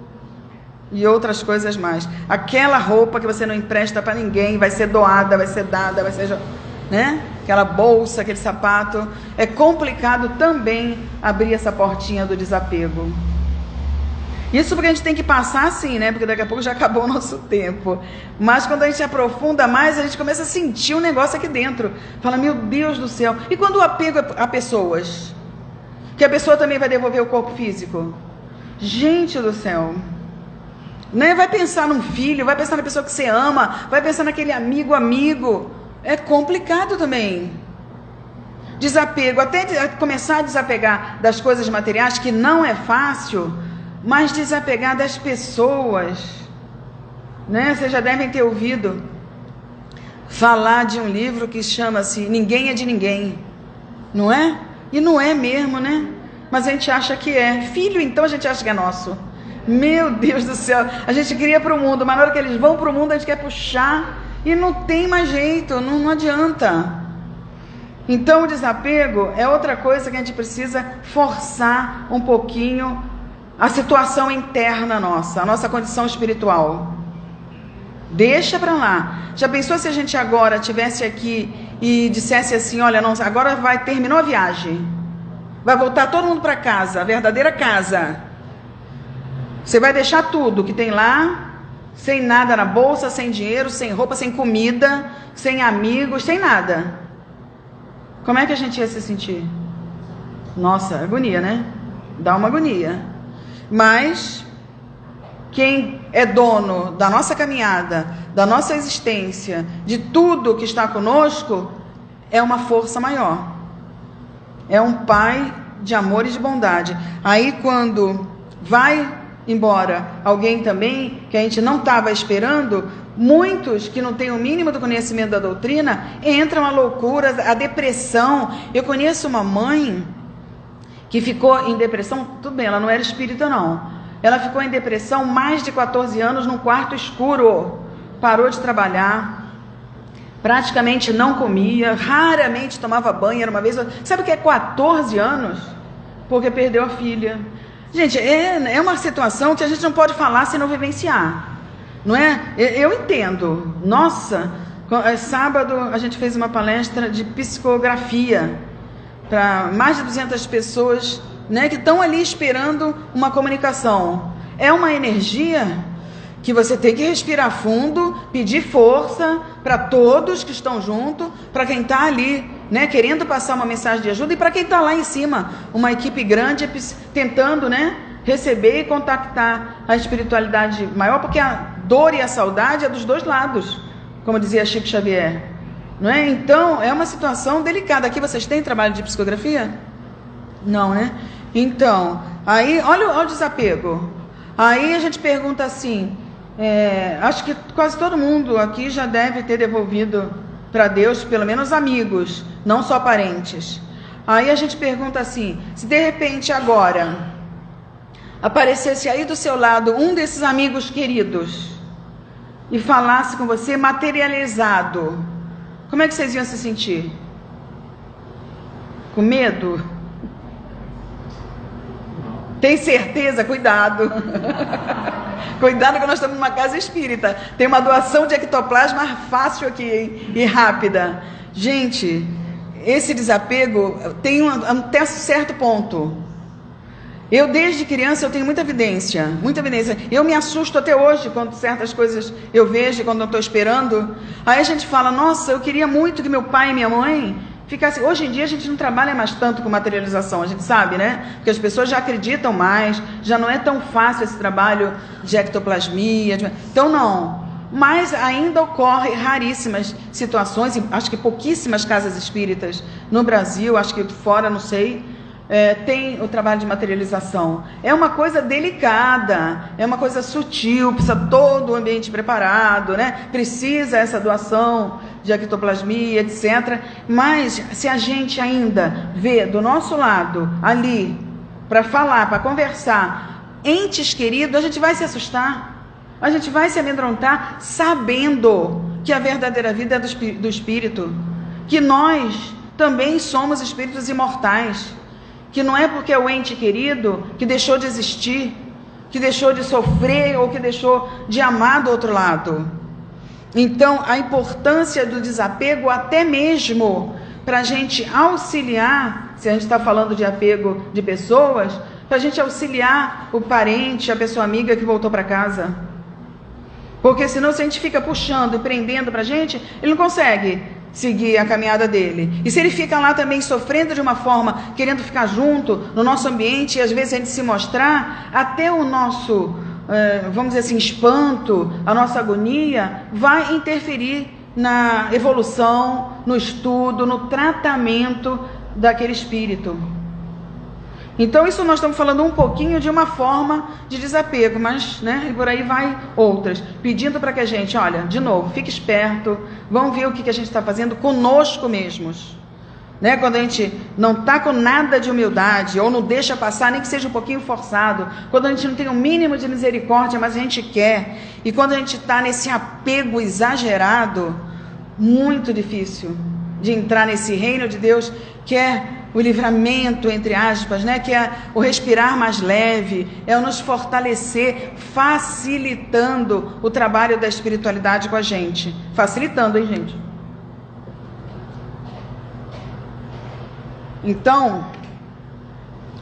e outras coisas mais. Aquela roupa que você não empresta para ninguém, vai ser doada, vai ser dada, vai ser, né? aquela bolsa, aquele sapato. É complicado também abrir essa portinha do desapego. Isso porque a gente tem que passar assim, né? Porque daqui a pouco já acabou o nosso tempo. Mas quando a gente aprofunda mais, a gente começa a sentir um negócio aqui dentro. Fala, meu Deus do céu. E quando o apego a pessoas? Que a pessoa também vai devolver o corpo físico? Gente do céu. Né? Vai pensar num filho, vai pensar na pessoa que você ama, vai pensar naquele amigo. É complicado também. Desapego, até começar a desapegar das coisas materiais, que não é fácil, mas desapegar das pessoas, né? Vocês já devem ter ouvido falar de um livro que chama-se Ninguém é de Ninguém, não é? E não é mesmo, né? Mas a gente acha que é. Filho, então, a gente acha que é nosso. Meu Deus do céu, a gente cria para o mundo, mas na hora que eles vão para o mundo, a gente quer puxar e não tem mais jeito, não adianta. Então, o desapego é outra coisa que a gente precisa forçar um pouquinho a situação interna nossa, a nossa condição espiritual. Deixa para lá. Já pensou se a gente agora estivesse aqui e dissesse assim, olha, não, agora terminou a viagem, vai voltar todo mundo para casa, a verdadeira casa. Você vai deixar tudo que tem lá, sem nada na bolsa, sem dinheiro, sem roupa, sem comida, sem amigos, sem nada. Como é que a gente ia se sentir? Nossa, agonia, né? Dá uma agonia. Mas quem é dono da nossa caminhada, da nossa existência, de tudo que está conosco, é uma força maior. É um Pai de amor e de bondade. Aí quando vai embora alguém também, que a gente não estava esperando, muitos que não têm o mínimo do conhecimento da doutrina, entram a loucura, a depressão. Eu conheço uma mãe que ficou em depressão, tudo bem, ela não era espírita não, ela ficou em depressão mais de 14 anos num quarto escuro, parou de trabalhar, praticamente não comia, raramente tomava banho, era uma vez, sabe o que é 14 anos? Porque perdeu a filha. Gente, é uma situação que a gente não pode falar sem não vivenciar, não é? Eu entendo, nossa, sábado a gente fez uma palestra de psicografia, para mais de 200 pessoas, né, que estão ali esperando uma comunicação. É uma energia que você tem que respirar fundo, pedir força para todos que estão junto, para quem está ali, né, querendo passar uma mensagem de ajuda, e para quem está lá em cima, uma equipe grande tentando, né, receber e contactar a espiritualidade maior, porque a dor e a saudade é dos dois lados, como dizia Chico Xavier. Não é? Então, é uma situação delicada. Aqui vocês têm trabalho de psicografia? Não, né? Então, aí, olha o desapego. Aí a gente pergunta assim, acho que quase todo mundo aqui já deve ter devolvido para Deus, pelo menos amigos, não só parentes. Aí a gente pergunta assim, se de repente agora aparecesse aí do seu lado um desses amigos queridos e falasse com você materializado, como é que vocês iam se sentir? Com medo? Tem certeza? Cuidado. Cuidado que nós estamos numa casa espírita. Tem uma doação de ectoplasma fácil aqui, hein? E rápida. Gente, esse desapego tem até certo ponto. Eu, desde criança, eu tenho muita evidência, muita evidência. Eu me assusto até hoje quando certas coisas eu vejo, quando eu estou esperando. Aí a gente fala, nossa, eu queria muito que meu pai e minha mãe ficassem... Hoje em dia a gente não trabalha mais tanto com materialização, a gente sabe, né? Porque as pessoas já acreditam mais, já não é tão fácil esse trabalho de ectoplasmia. Então, não. Mas ainda ocorre raríssimas situações, acho que pouquíssimas casas espíritas no Brasil, acho que fora, não sei... tem o trabalho de materialização. É uma coisa delicada, é uma coisa sutil, precisa todo o ambiente preparado, né? Precisa essa doação de ectoplasmia, etc. Mas se a gente ainda vê do nosso lado, ali, para falar, para conversar, entes queridos, a gente vai se assustar, a gente vai se amedrontar, sabendo que a verdadeira vida é do espírito, que nós também somos espíritos imortais, que não é porque é o ente querido que deixou de existir, que deixou de sofrer ou que deixou de amar do outro lado. Então, a importância do desapego até mesmo para a gente auxiliar, se a gente está falando de apego de pessoas, para a gente auxiliar o parente, a pessoa amiga que voltou para casa. Porque senão, se a gente fica puxando e prendendo para a gente, ele não consegue seguir a caminhada dele. E se ele fica lá também sofrendo de uma forma, querendo ficar junto no nosso ambiente, e às vezes a gente se mostrar, até o nosso, vamos dizer assim, espanto, a nossa agonia, vai interferir na evolução, no estudo, no tratamento daquele espírito. Então, isso nós estamos falando um pouquinho de uma forma de desapego, mas, e por aí vai outras, pedindo para que a gente, olha, de novo, fique esperto, vamos ver o que a gente está fazendo conosco mesmos. Quando a gente não está com nada de humildade, ou não deixa passar, nem que seja um pouquinho forçado, quando a gente não tem o mínimo de misericórdia, mas a gente quer, e quando a gente está nesse apego exagerado, muito difícil de entrar nesse reino de Deus, que é o livramento, entre aspas, que é o respirar mais leve, é o nos fortalecer, facilitando o trabalho da espiritualidade com a gente. Facilitando, hein, gente? Então,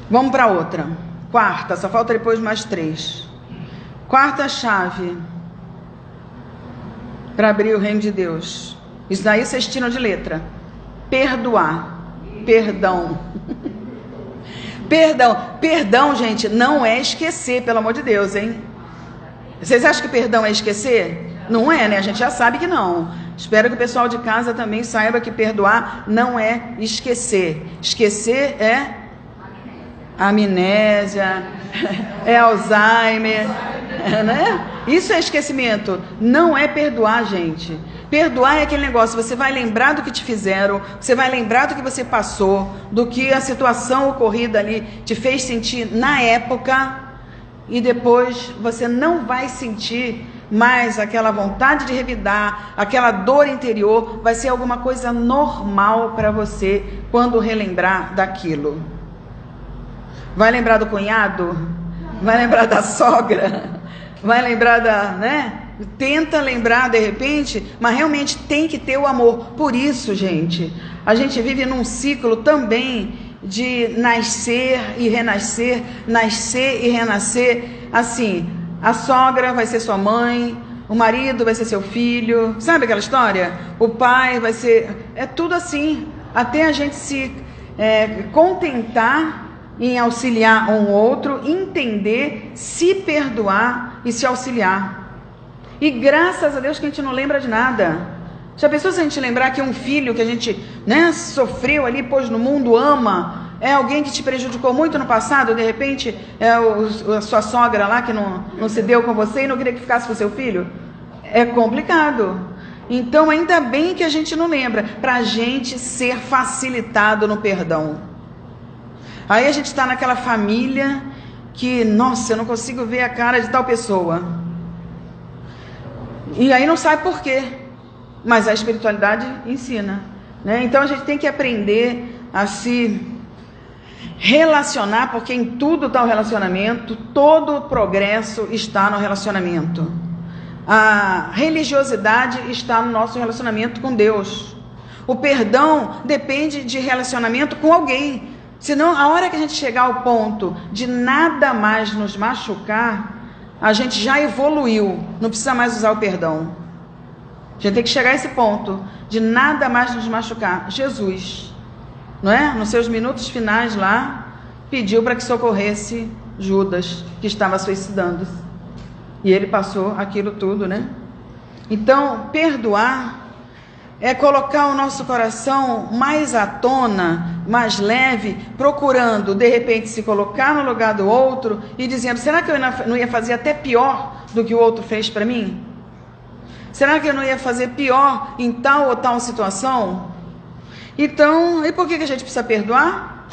vamos para outra. Quarta, só falta depois mais 3. Quarta chave para abrir o reino de Deus. Isso daí vocês tiram de letra. Perdoar. Perdão. Perdão, gente, não é esquecer, pelo amor de Deus, hein? Vocês acham que perdão é esquecer? Não é, né? A gente já sabe que não. Espero que o pessoal de casa também saiba que perdoar não é esquecer. Esquecer é amnésia, é Alzheimer, Isso é esquecimento. Não é perdoar, gente. Perdoar é aquele negócio, você vai lembrar do que te fizeram, você vai lembrar do que você passou, do que a situação ocorrida ali te fez sentir na época, e depois você não vai sentir mais aquela vontade de revidar, aquela dor interior, vai ser alguma coisa normal para você quando relembrar daquilo. Vai lembrar do cunhado? Vai lembrar da sogra? Vai lembrar Tenta lembrar de repente, mas realmente tem que ter o amor. Por isso, gente, a gente vive num ciclo também de nascer e renascer, nascer e renascer. Assim, a sogra vai ser sua mãe, o marido vai ser seu filho, sabe aquela história? O pai vai ser... É tudo assim, até a gente se contentar em auxiliar um outro, entender, se perdoar e se auxiliar. E graças a Deus que a gente não lembra de nada. Já pensou se a gente lembrar que um filho que a gente sofreu ali, pôs no mundo, ama, é alguém que te prejudicou muito no passado, de repente é a sua sogra lá que não se deu com você e não queria que ficasse com o seu filho? É complicado. Então ainda bem que a gente não lembra, para a gente ser facilitado no perdão. Aí a gente está naquela família que, nossa, eu não consigo ver a cara de tal pessoa. E aí não sabe por quê, mas a espiritualidade ensina, Então a gente tem que aprender a se relacionar, porque em tudo está o relacionamento, todo o progresso está no relacionamento. A religiosidade está no nosso relacionamento com Deus. O perdão depende de relacionamento com alguém. Senão, a hora que a gente chegar ao ponto de nada mais nos machucar, a gente já evoluiu, não precisa mais usar o perdão. A gente tem que chegar a esse ponto de nada mais nos machucar. Jesus, nos seus minutos finais lá, pediu para que socorresse Judas, que estava suicidando. E ele passou aquilo tudo, Então, perdoar é colocar o nosso coração mais à tona, mais leve, procurando, de repente, se colocar no lugar do outro e dizendo, será que eu não ia fazer até pior do que o outro fez para mim? Será que eu não ia fazer pior em tal ou tal situação? Então, e por que a gente precisa perdoar?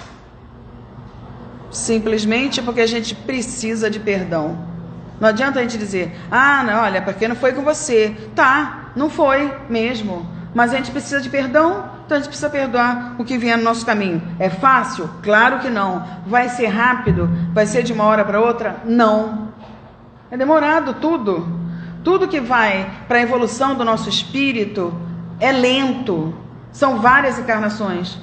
Simplesmente porque a gente precisa de perdão. Não adianta a gente dizer, não, olha, porque não foi com você. Tá, não foi mesmo. Mas a gente precisa de perdão, então a gente precisa perdoar o que vier no nosso caminho. É fácil? Claro que não. Vai ser rápido? Vai ser de uma hora para outra? Não. É demorado tudo. Tudo que vai para a evolução do nosso espírito é lento. São várias encarnações.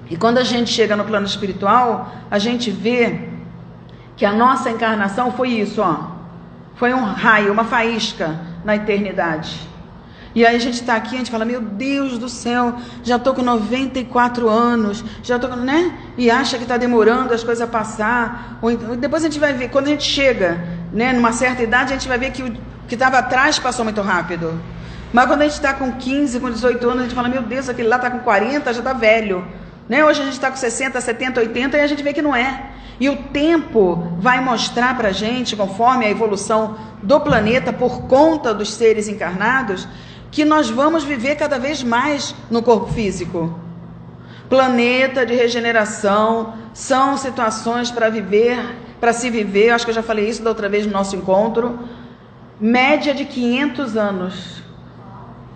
E quando a gente chega no plano espiritual, a gente vê que a nossa encarnação foi isso, ó. Foi um raio, uma faísca na eternidade. E aí a gente está aqui, a gente fala, meu Deus do céu, já estou com 94 anos, já estou, né? E acha que está demorando as coisas a passar. Ou depois a gente vai ver, quando a gente chega, né, numa certa idade, a gente vai ver que o que estava atrás passou muito rápido. Mas quando a gente está com 15, com 18 anos, a gente fala, meu Deus, aquele lá está com 40, já está velho. Né? Hoje a gente está com 60, 70, 80 e a gente vê que não é. E o tempo vai mostrar para a gente, conforme a evolução do planeta, por conta dos seres encarnados, que nós vamos viver cada vez mais no corpo físico. Planeta de regeneração, são situações para viver, para se viver, acho que eu já falei isso da outra vez no nosso encontro, média de 500 anos.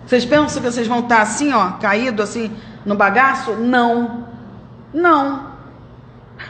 Vocês pensam que vocês vão estar assim, ó, caído assim no bagaço? Não. Não.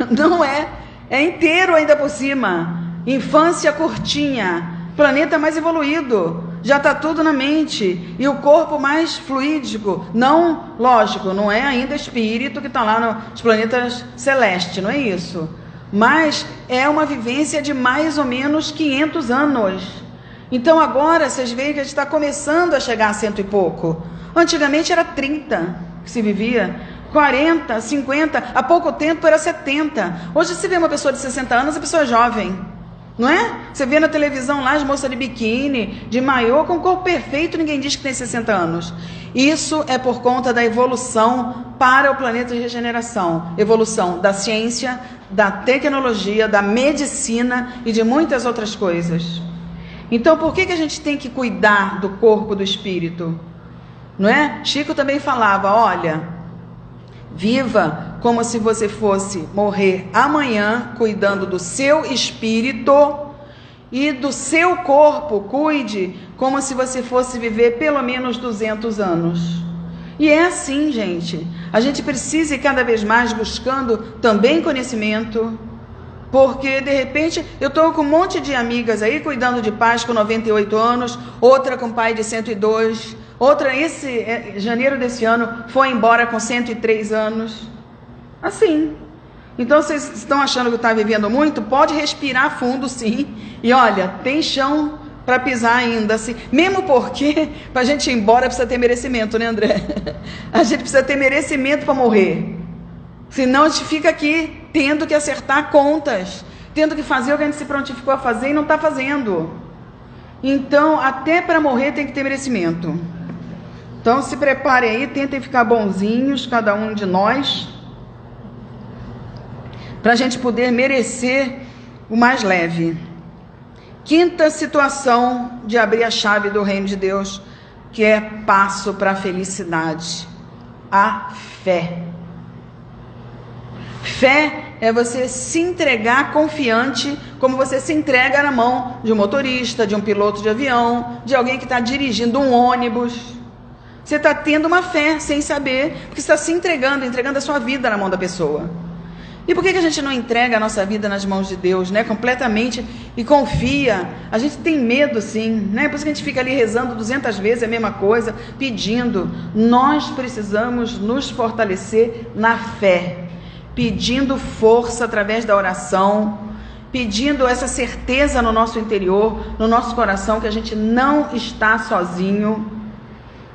Não é. É inteiro ainda por cima. Infância curtinha. Planeta mais evoluído. Já está tudo na mente. E o corpo mais fluídico. Não, lógico, não é ainda espírito que está lá nos planetas celestes. Não é isso. Mas é uma vivência de mais ou menos 500 anos. Então agora vocês veem que a gente está começando a chegar a 100 e pouco. Antigamente era 30 que se vivia, 40, 50, há pouco tempo era 70. Hoje você vê uma pessoa de 60 anos, a pessoa é jovem, não é? Você vê na televisão lá as moças de biquíni, de maiô, com o corpo perfeito, ninguém diz que tem 60 anos. Isso é por conta da evolução para o planeta de regeneração. Evolução da ciência, da tecnologia, da medicina e de muitas outras coisas. Então, por que a gente tem que cuidar do corpo do espírito? Não é? Chico também falava, olha, viva como se você fosse morrer amanhã, cuidando do seu espírito, e do seu corpo, cuide como se você fosse viver pelo menos 200 anos. E é assim, gente. A gente precisa ir cada vez mais buscando também conhecimento, porque, de repente, eu estou com um monte de amigas aí, cuidando de pais com 98 anos, outra com pai de 102, outra, janeiro desse ano, foi embora com 103 anos. Assim. Então, vocês estão achando que está vivendo muito? Pode respirar fundo, sim. E, olha, tem chão para pisar ainda, assim. Mesmo porque, para a gente ir embora, precisa ter merecimento, né, André? A gente precisa ter merecimento para morrer. Senão a gente fica aqui tendo que acertar contas, tendo que fazer o que a gente se prontificou a fazer e não está fazendo. Então, até para morrer tem que ter merecimento. Então, se preparem aí, tentem ficar bonzinhos, cada um de nós, para a gente poder merecer o mais leve. Quinta situação de abrir a chave do reino de Deus, que é passo para a felicidade, a fé. Fé é você se entregar confiante, como você se entrega na mão de um motorista, de um piloto de avião, de alguém que está dirigindo um ônibus. Você está tendo uma fé sem saber, porque você está se entregando a sua vida na mão da pessoa. E por que a gente não entrega a nossa vida nas mãos de Deus, né? Completamente, e confia? A gente tem medo, sim, né? Por isso que a gente fica ali rezando 200 vezes a mesma coisa, pedindo. Nós precisamos nos fortalecer na fé, pedindo força através da oração, pedindo essa certeza no nosso interior, no nosso coração, que a gente não está sozinho,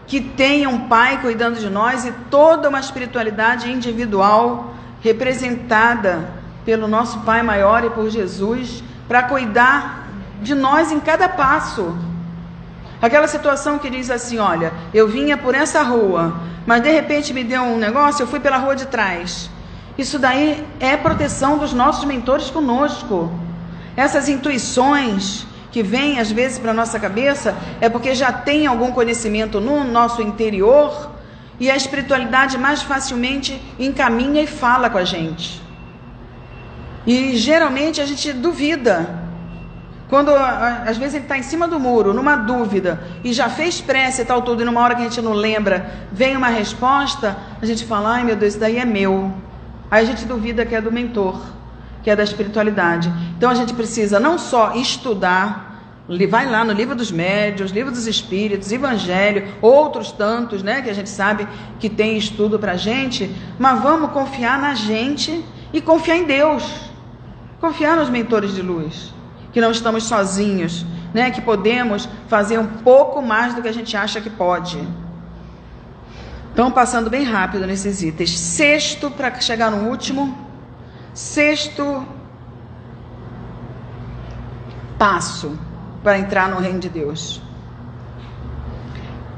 que tem um Pai cuidando de nós e toda uma espiritualidade individual representada pelo nosso Pai maior e por Jesus, para cuidar de nós em cada passo. Aquela situação que diz assim, olha, eu vinha por essa rua, mas de repente me deu um negócio, eu fui pela rua de trás. Isso daí é proteção dos nossos mentores conosco. Essas intuições que vêm às vezes para a nossa cabeça, é porque já tem algum conhecimento no nosso interior, e a espiritualidade mais facilmente encaminha e fala com a gente. E geralmente a gente duvida. Quando às vezes ele está em cima do muro, numa dúvida, e já fez prece e tal tudo, e numa hora que a gente não lembra, vem uma resposta, a gente fala, ai meu Deus, isso daí é meu. Aí a gente duvida que é do mentor, que é da espiritualidade. Então a gente precisa não só estudar, Vai lá no Livro dos Médiuns, Livro dos Espíritos, Evangelho, outros tantos, né, que a gente sabe que tem estudo pra gente, mas vamos confiar na gente e confiar em Deus. Confiar nos mentores de luz, que não estamos sozinhos, né, que podemos fazer um pouco mais do que a gente acha que pode. Então, passando bem rápido nesses itens. Sexto, para chegar no último, sexto passo para entrar no reino de Deus: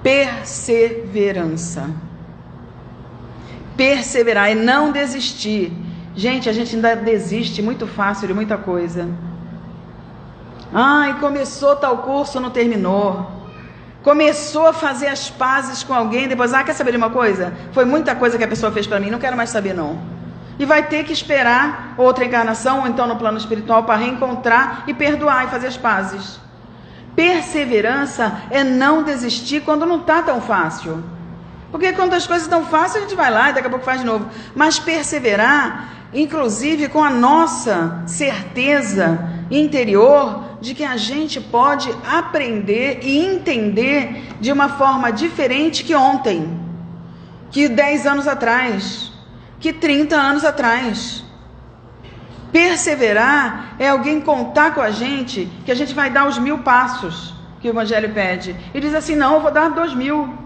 perseverança. Perseverar e não desistir. Gente, a gente ainda desiste muito fácil de muita coisa. Ai, começou tal curso, não terminou. Começou a fazer as pazes com alguém, depois, quer saber de uma coisa? Foi muita coisa que a pessoa fez para mim, não quero mais saber não. E vai ter que esperar outra encarnação, ou então no plano espiritual, para reencontrar e perdoar e fazer as pazes. Perseverança é não desistir quando não está tão fácil. Porque quando as coisas estão fáceis, a gente vai lá e daqui a pouco faz de novo. Mas perseverar, inclusive com a nossa certeza interior de que a gente pode aprender e entender de uma forma diferente que ontem, que 10 anos atrás, que 30 anos atrás. Perseverar é alguém contar com a gente que a gente vai dar os 1000 passos que o Evangelho pede. E diz assim, não, eu vou dar 2000.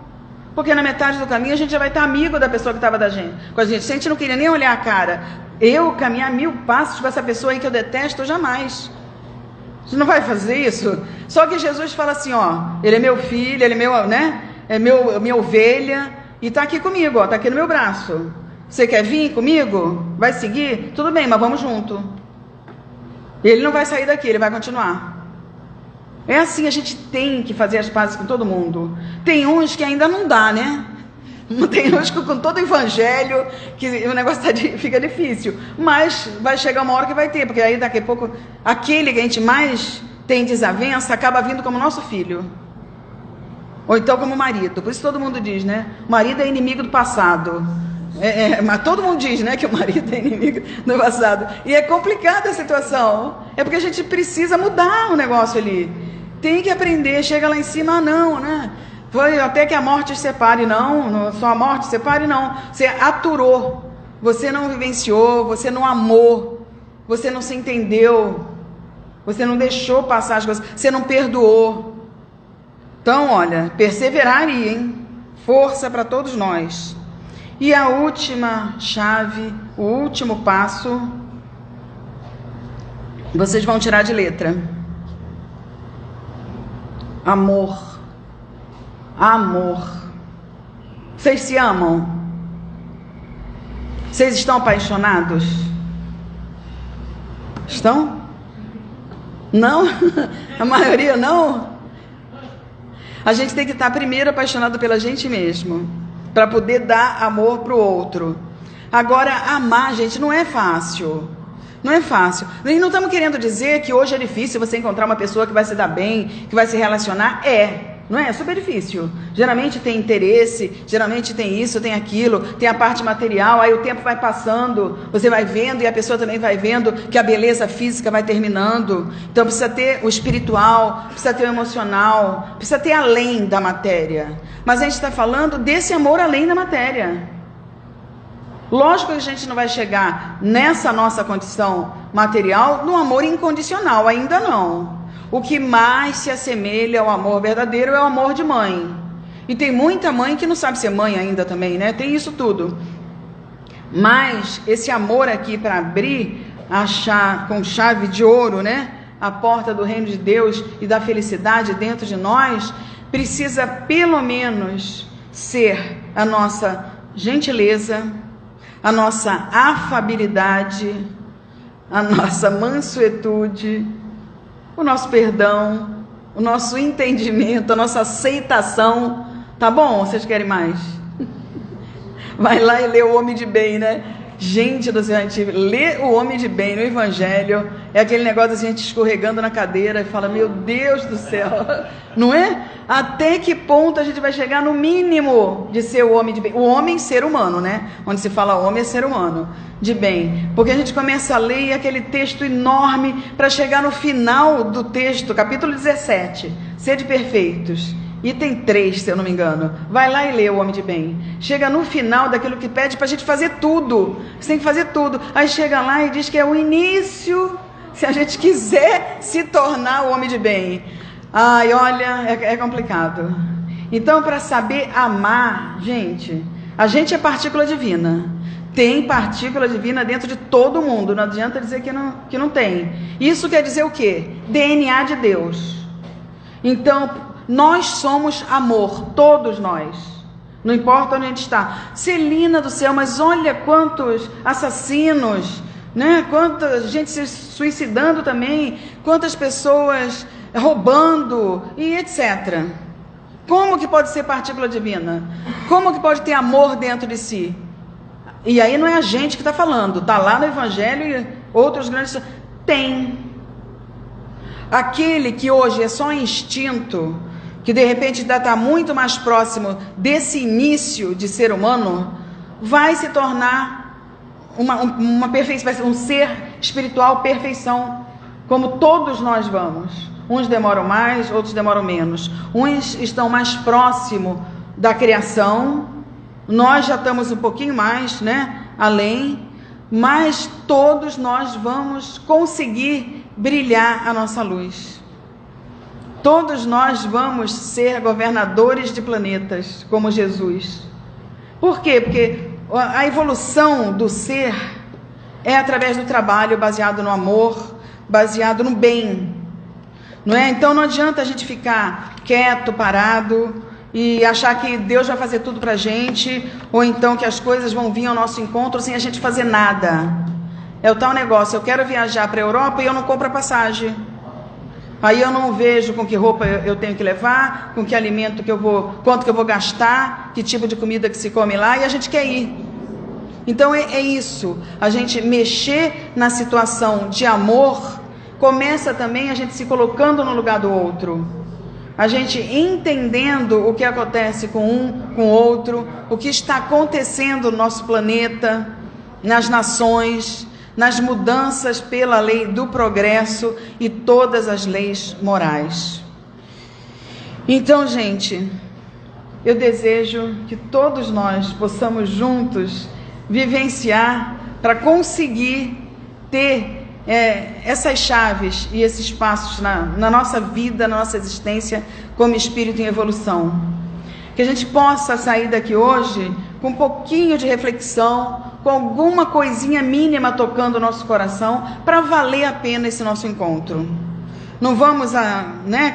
Porque na metade do caminho a gente já vai estar amigo da pessoa que estava com a gente. Se a gente não queria nem olhar a cara, eu caminhar 1000 passos com essa pessoa aí que eu detesto, jamais. Você não vai fazer isso? Só que Jesus fala assim, ele é meu filho, ele é meu, né? É minha ovelha e está aqui comigo, está aqui no meu braço. Você quer vir comigo? Vai seguir? Tudo bem, mas vamos junto. Ele não vai sair daqui, ele vai continuar. É assim, a gente tem que fazer as pazes com todo mundo. Tem uns que ainda não dá, né? Tem uns que com todo o evangelho, que o negócio fica difícil. Mas vai chegar uma hora que vai ter, porque aí daqui a pouco, aquele que a gente mais tem desavença, acaba vindo como nosso filho. Ou então como marido. Por isso todo mundo diz, né? O marido é inimigo do passado. Mas todo mundo diz, né, que o marido é inimigo do passado. E é complicada a situação. É porque a gente precisa mudar o negócio ali. Tem que aprender. Chega lá em cima, não, né? Foi até que a morte separe. Não, só a morte separe, não. Você aturou. Você não vivenciou. Você não amou. Você não se entendeu. Você não deixou passar as coisas. Você não perdoou. Então, olha, perseverar aí, hein? Força para todos nós. E a última chave, o último passo, vocês vão tirar de letra. Amor. Amor. Vocês se amam? Vocês estão apaixonados? Estão? Não? A maioria não? A gente tem que estar primeiro apaixonado pela gente mesmo, para poder dar amor para o outro. Agora, amar, gente, não é fácil. Não é fácil. E não estamos querendo dizer que hoje é difícil você encontrar uma pessoa que vai se dar bem, que vai se relacionar. Não é? É super difícil. Geralmente tem interesse, geralmente tem isso, tem aquilo, tem a parte material, aí o tempo vai passando, você vai vendo e a pessoa também vai vendo que a beleza física vai terminando. Então precisa ter o espiritual, precisa ter o emocional, precisa ter além da matéria. Mas a gente está falando desse amor além da matéria. Lógico que a gente não vai chegar nessa nossa condição material no amor incondicional, ainda não. O que mais se assemelha ao amor verdadeiro é o amor de mãe. E tem muita mãe que não sabe ser mãe ainda também, né? Tem isso tudo. Mas esse amor aqui para abrir com chave de ouro, né? A porta do reino de Deus e da felicidade dentro de nós, precisa pelo menos ser a nossa gentileza, a nossa afabilidade, a nossa mansuetude, o nosso perdão, o nosso entendimento, a nossa aceitação. Tá bom? Vocês querem mais? Vai lá e lê o Homem de Bem, né? Gente do céu, a gente lê o homem de bem no Evangelho, é aquele negócio assim, a gente escorregando na cadeira e fala, meu Deus do céu, não é? Até que ponto a gente vai chegar no mínimo de ser o homem de bem? O homem ser humano, né? Onde se fala homem é ser humano, de bem. Porque a gente começa a ler aquele texto enorme para chegar no final do texto, capítulo 17, sede perfeitos. Item 3, se eu não me engano. Vai lá e lê o homem de bem. Chega no final daquilo que pede para a gente fazer tudo. Você tem que fazer tudo. Aí chega lá e diz que é o início, se a gente quiser se tornar o homem de bem. Ai, olha, é complicado. Então, para saber amar, gente, a gente é partícula divina. Tem partícula divina dentro de todo mundo. Não adianta dizer que não tem. Isso quer dizer o quê? DNA de Deus. Então, nós somos amor, todos nós. Não importa onde a gente está. Celina do céu, mas olha quantos assassinos, né? Quanta gente se suicidando também, quantas pessoas roubando e etc. Como que pode ser partícula divina? Como que pode ter amor dentro de si? E aí não é a gente que está falando, está lá no Evangelho e outros grandes... Tem. Aquele que hoje é só instinto, que de repente ainda está muito mais próximo desse início de ser humano, vai se tornar uma perfeição, vai ser um ser espiritual perfeição, como todos nós vamos. Uns demoram mais, outros demoram menos. Uns estão mais próximo da criação, nós já estamos um pouquinho mais, né, além, mas todos nós vamos conseguir brilhar a nossa luz. Todos nós vamos ser governadores de planetas, como Jesus. Por quê? Porque a evolução do ser é através do trabalho baseado no amor, baseado no bem. Não é? Então não adianta a gente ficar quieto, parado e achar que Deus vai fazer tudo pra gente, ou então que as coisas vão vir ao nosso encontro sem a gente fazer nada. É o tal negócio, eu quero viajar para a Europa e eu não compro a passagem. Aí eu não vejo com que roupa eu tenho que levar, com que alimento que eu vou, quanto que eu vou gastar, que tipo de comida que se come lá, e a gente quer ir. Então é isso, a gente mexer na situação de amor, começa também a gente se colocando no lugar do outro. A gente entendendo o que acontece com um, com o outro, o que está acontecendo no nosso planeta, nas nações, nas mudanças pela lei do progresso e todas as leis morais. Então, gente, eu desejo que todos nós possamos juntos vivenciar para conseguir ter essas chaves e esses passos na nossa vida, na nossa existência como espírito em evolução. Que a gente possa sair daqui hoje com um pouquinho de reflexão, com alguma coisinha mínima tocando o nosso coração, para valer a pena esse nosso encontro. Não vamos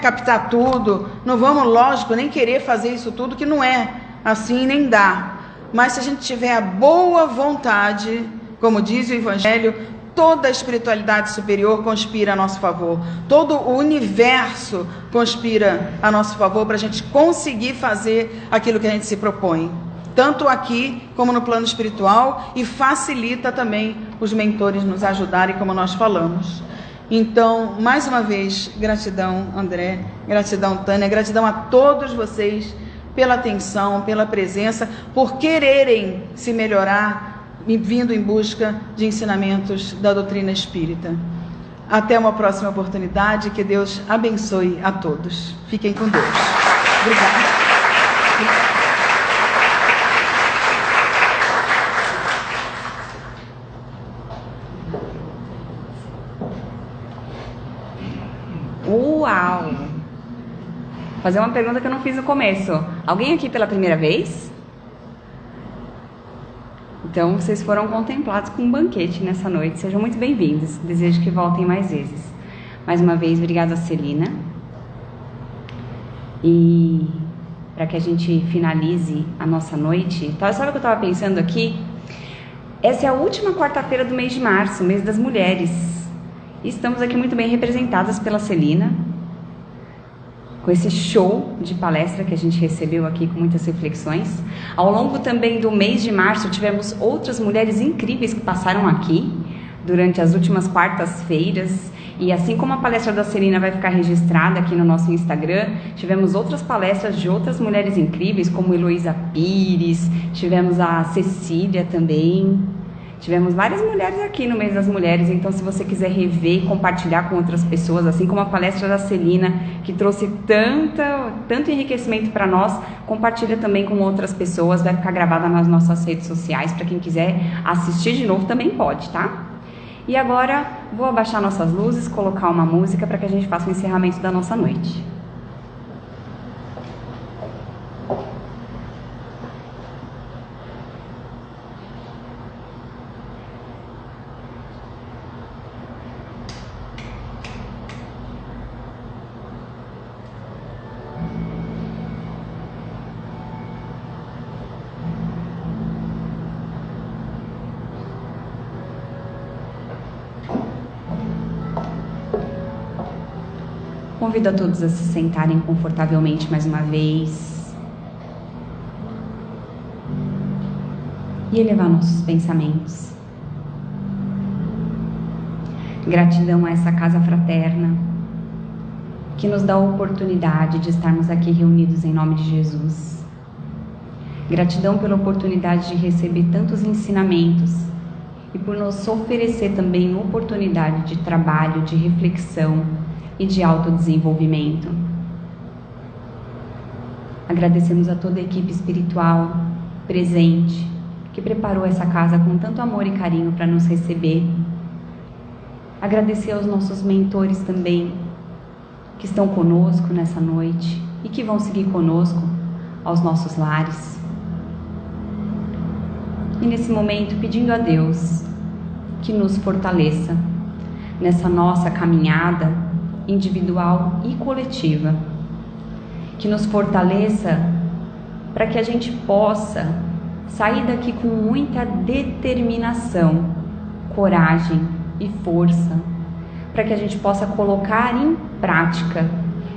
captar tudo, não vamos, lógico, nem querer fazer isso tudo, que não é assim, nem dá. Mas se a gente tiver a boa vontade, como diz o Evangelho, toda a espiritualidade superior conspira a nosso favor. Todo o universo conspira a nosso favor para a gente conseguir fazer aquilo que a gente se propõe. Tanto aqui como no plano espiritual, e facilita também os mentores nos ajudarem, como nós falamos. Então, mais uma vez, gratidão, André, gratidão, Tânia, gratidão a todos vocês pela atenção, pela presença, por quererem se melhorar, vindo em busca de ensinamentos da doutrina espírita. Até uma próxima oportunidade, que Deus abençoe a todos. Fiquem com Deus. Obrigada. Uau! Vou fazer uma pergunta que eu não fiz no começo. Alguém aqui pela primeira vez? Então, vocês foram contemplados com um banquete nessa noite. Sejam muito bem-vindos. Desejo que voltem mais vezes. Mais uma vez, obrigada a Celina. E para que a gente finalize a nossa noite, sabe o que eu estava pensando aqui? Essa é a última quarta-feira do mês de março, mês das mulheres. E estamos aqui muito bem representadas pela Celina. com esse show de palestra que a gente recebeu aqui com muitas reflexões. Ao longo também do mês de março tivemos outras mulheres incríveis que passaram aqui durante as últimas quartas-feiras. E assim como a palestra da Celina vai ficar registrada aqui no nosso Instagram, tivemos outras palestras de outras mulheres incríveis, como Heloísa Pires, tivemos a Cecília também. Tivemos várias mulheres aqui no mês das mulheres, então se você quiser rever e compartilhar com outras pessoas, assim como a palestra da Celina, que trouxe tanto enriquecimento para nós, compartilha também com outras pessoas, vai ficar gravada nas nossas redes sociais, para quem quiser assistir de novo também pode, tá? E agora vou abaixar nossas luzes, colocar uma música para que a gente faça o encerramento da nossa noite. Convido a todos a se sentarem confortavelmente mais uma vez e elevar nossos pensamentos. Gratidão a essa casa fraterna que nos dá a oportunidade de estarmos aqui reunidos em nome de Jesus. Gratidão pela oportunidade de receber tantos ensinamentos e por nos oferecer também oportunidade de trabalho, de reflexão e de autodesenvolvimento. Agradecemos a toda a equipe espiritual presente, que preparou essa casa com tanto amor e carinho para nos receber. Agradecer aos nossos mentores também, que estão conosco nessa noite e que vão seguir conosco aos nossos lares. E nesse momento, pedindo a Deus que nos fortaleça nessa nossa caminhada individual e coletiva, que nos fortaleça para que a gente possa sair daqui com muita determinação, coragem e força, para que a gente possa colocar em prática,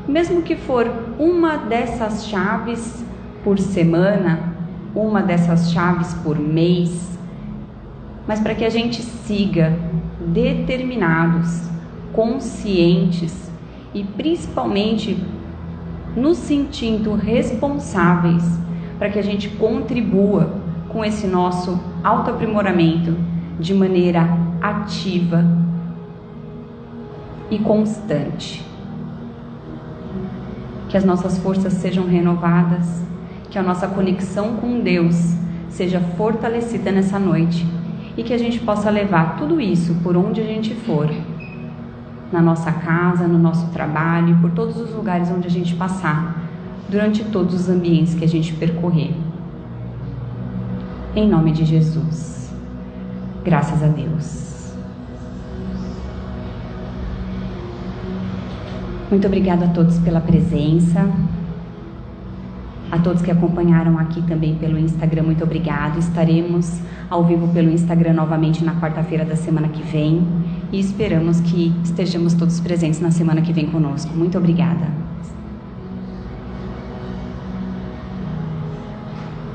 mesmo que for uma dessas chaves por semana, uma dessas chaves por mês, mas para que a gente siga determinados, conscientes e principalmente nos sentindo responsáveis para que a gente contribua com esse nosso autoaprimoramento de maneira ativa e constante. Que as nossas forças sejam renovadas, que a nossa conexão com Deus seja fortalecida nessa noite e que a gente possa levar tudo isso por onde a gente for, na nossa casa, no nosso trabalho e por todos os lugares onde a gente passar, durante todos os ambientes que a gente percorrer. Em nome de Jesus. Graças a Deus. Muito obrigada a todos pela presença. A todos que acompanharam aqui também pelo Instagram, muito obrigado. Estaremos ao vivo pelo Instagram novamente na quarta-feira da semana que vem e esperamos que estejamos todos presentes na semana que vem conosco. Muito obrigada.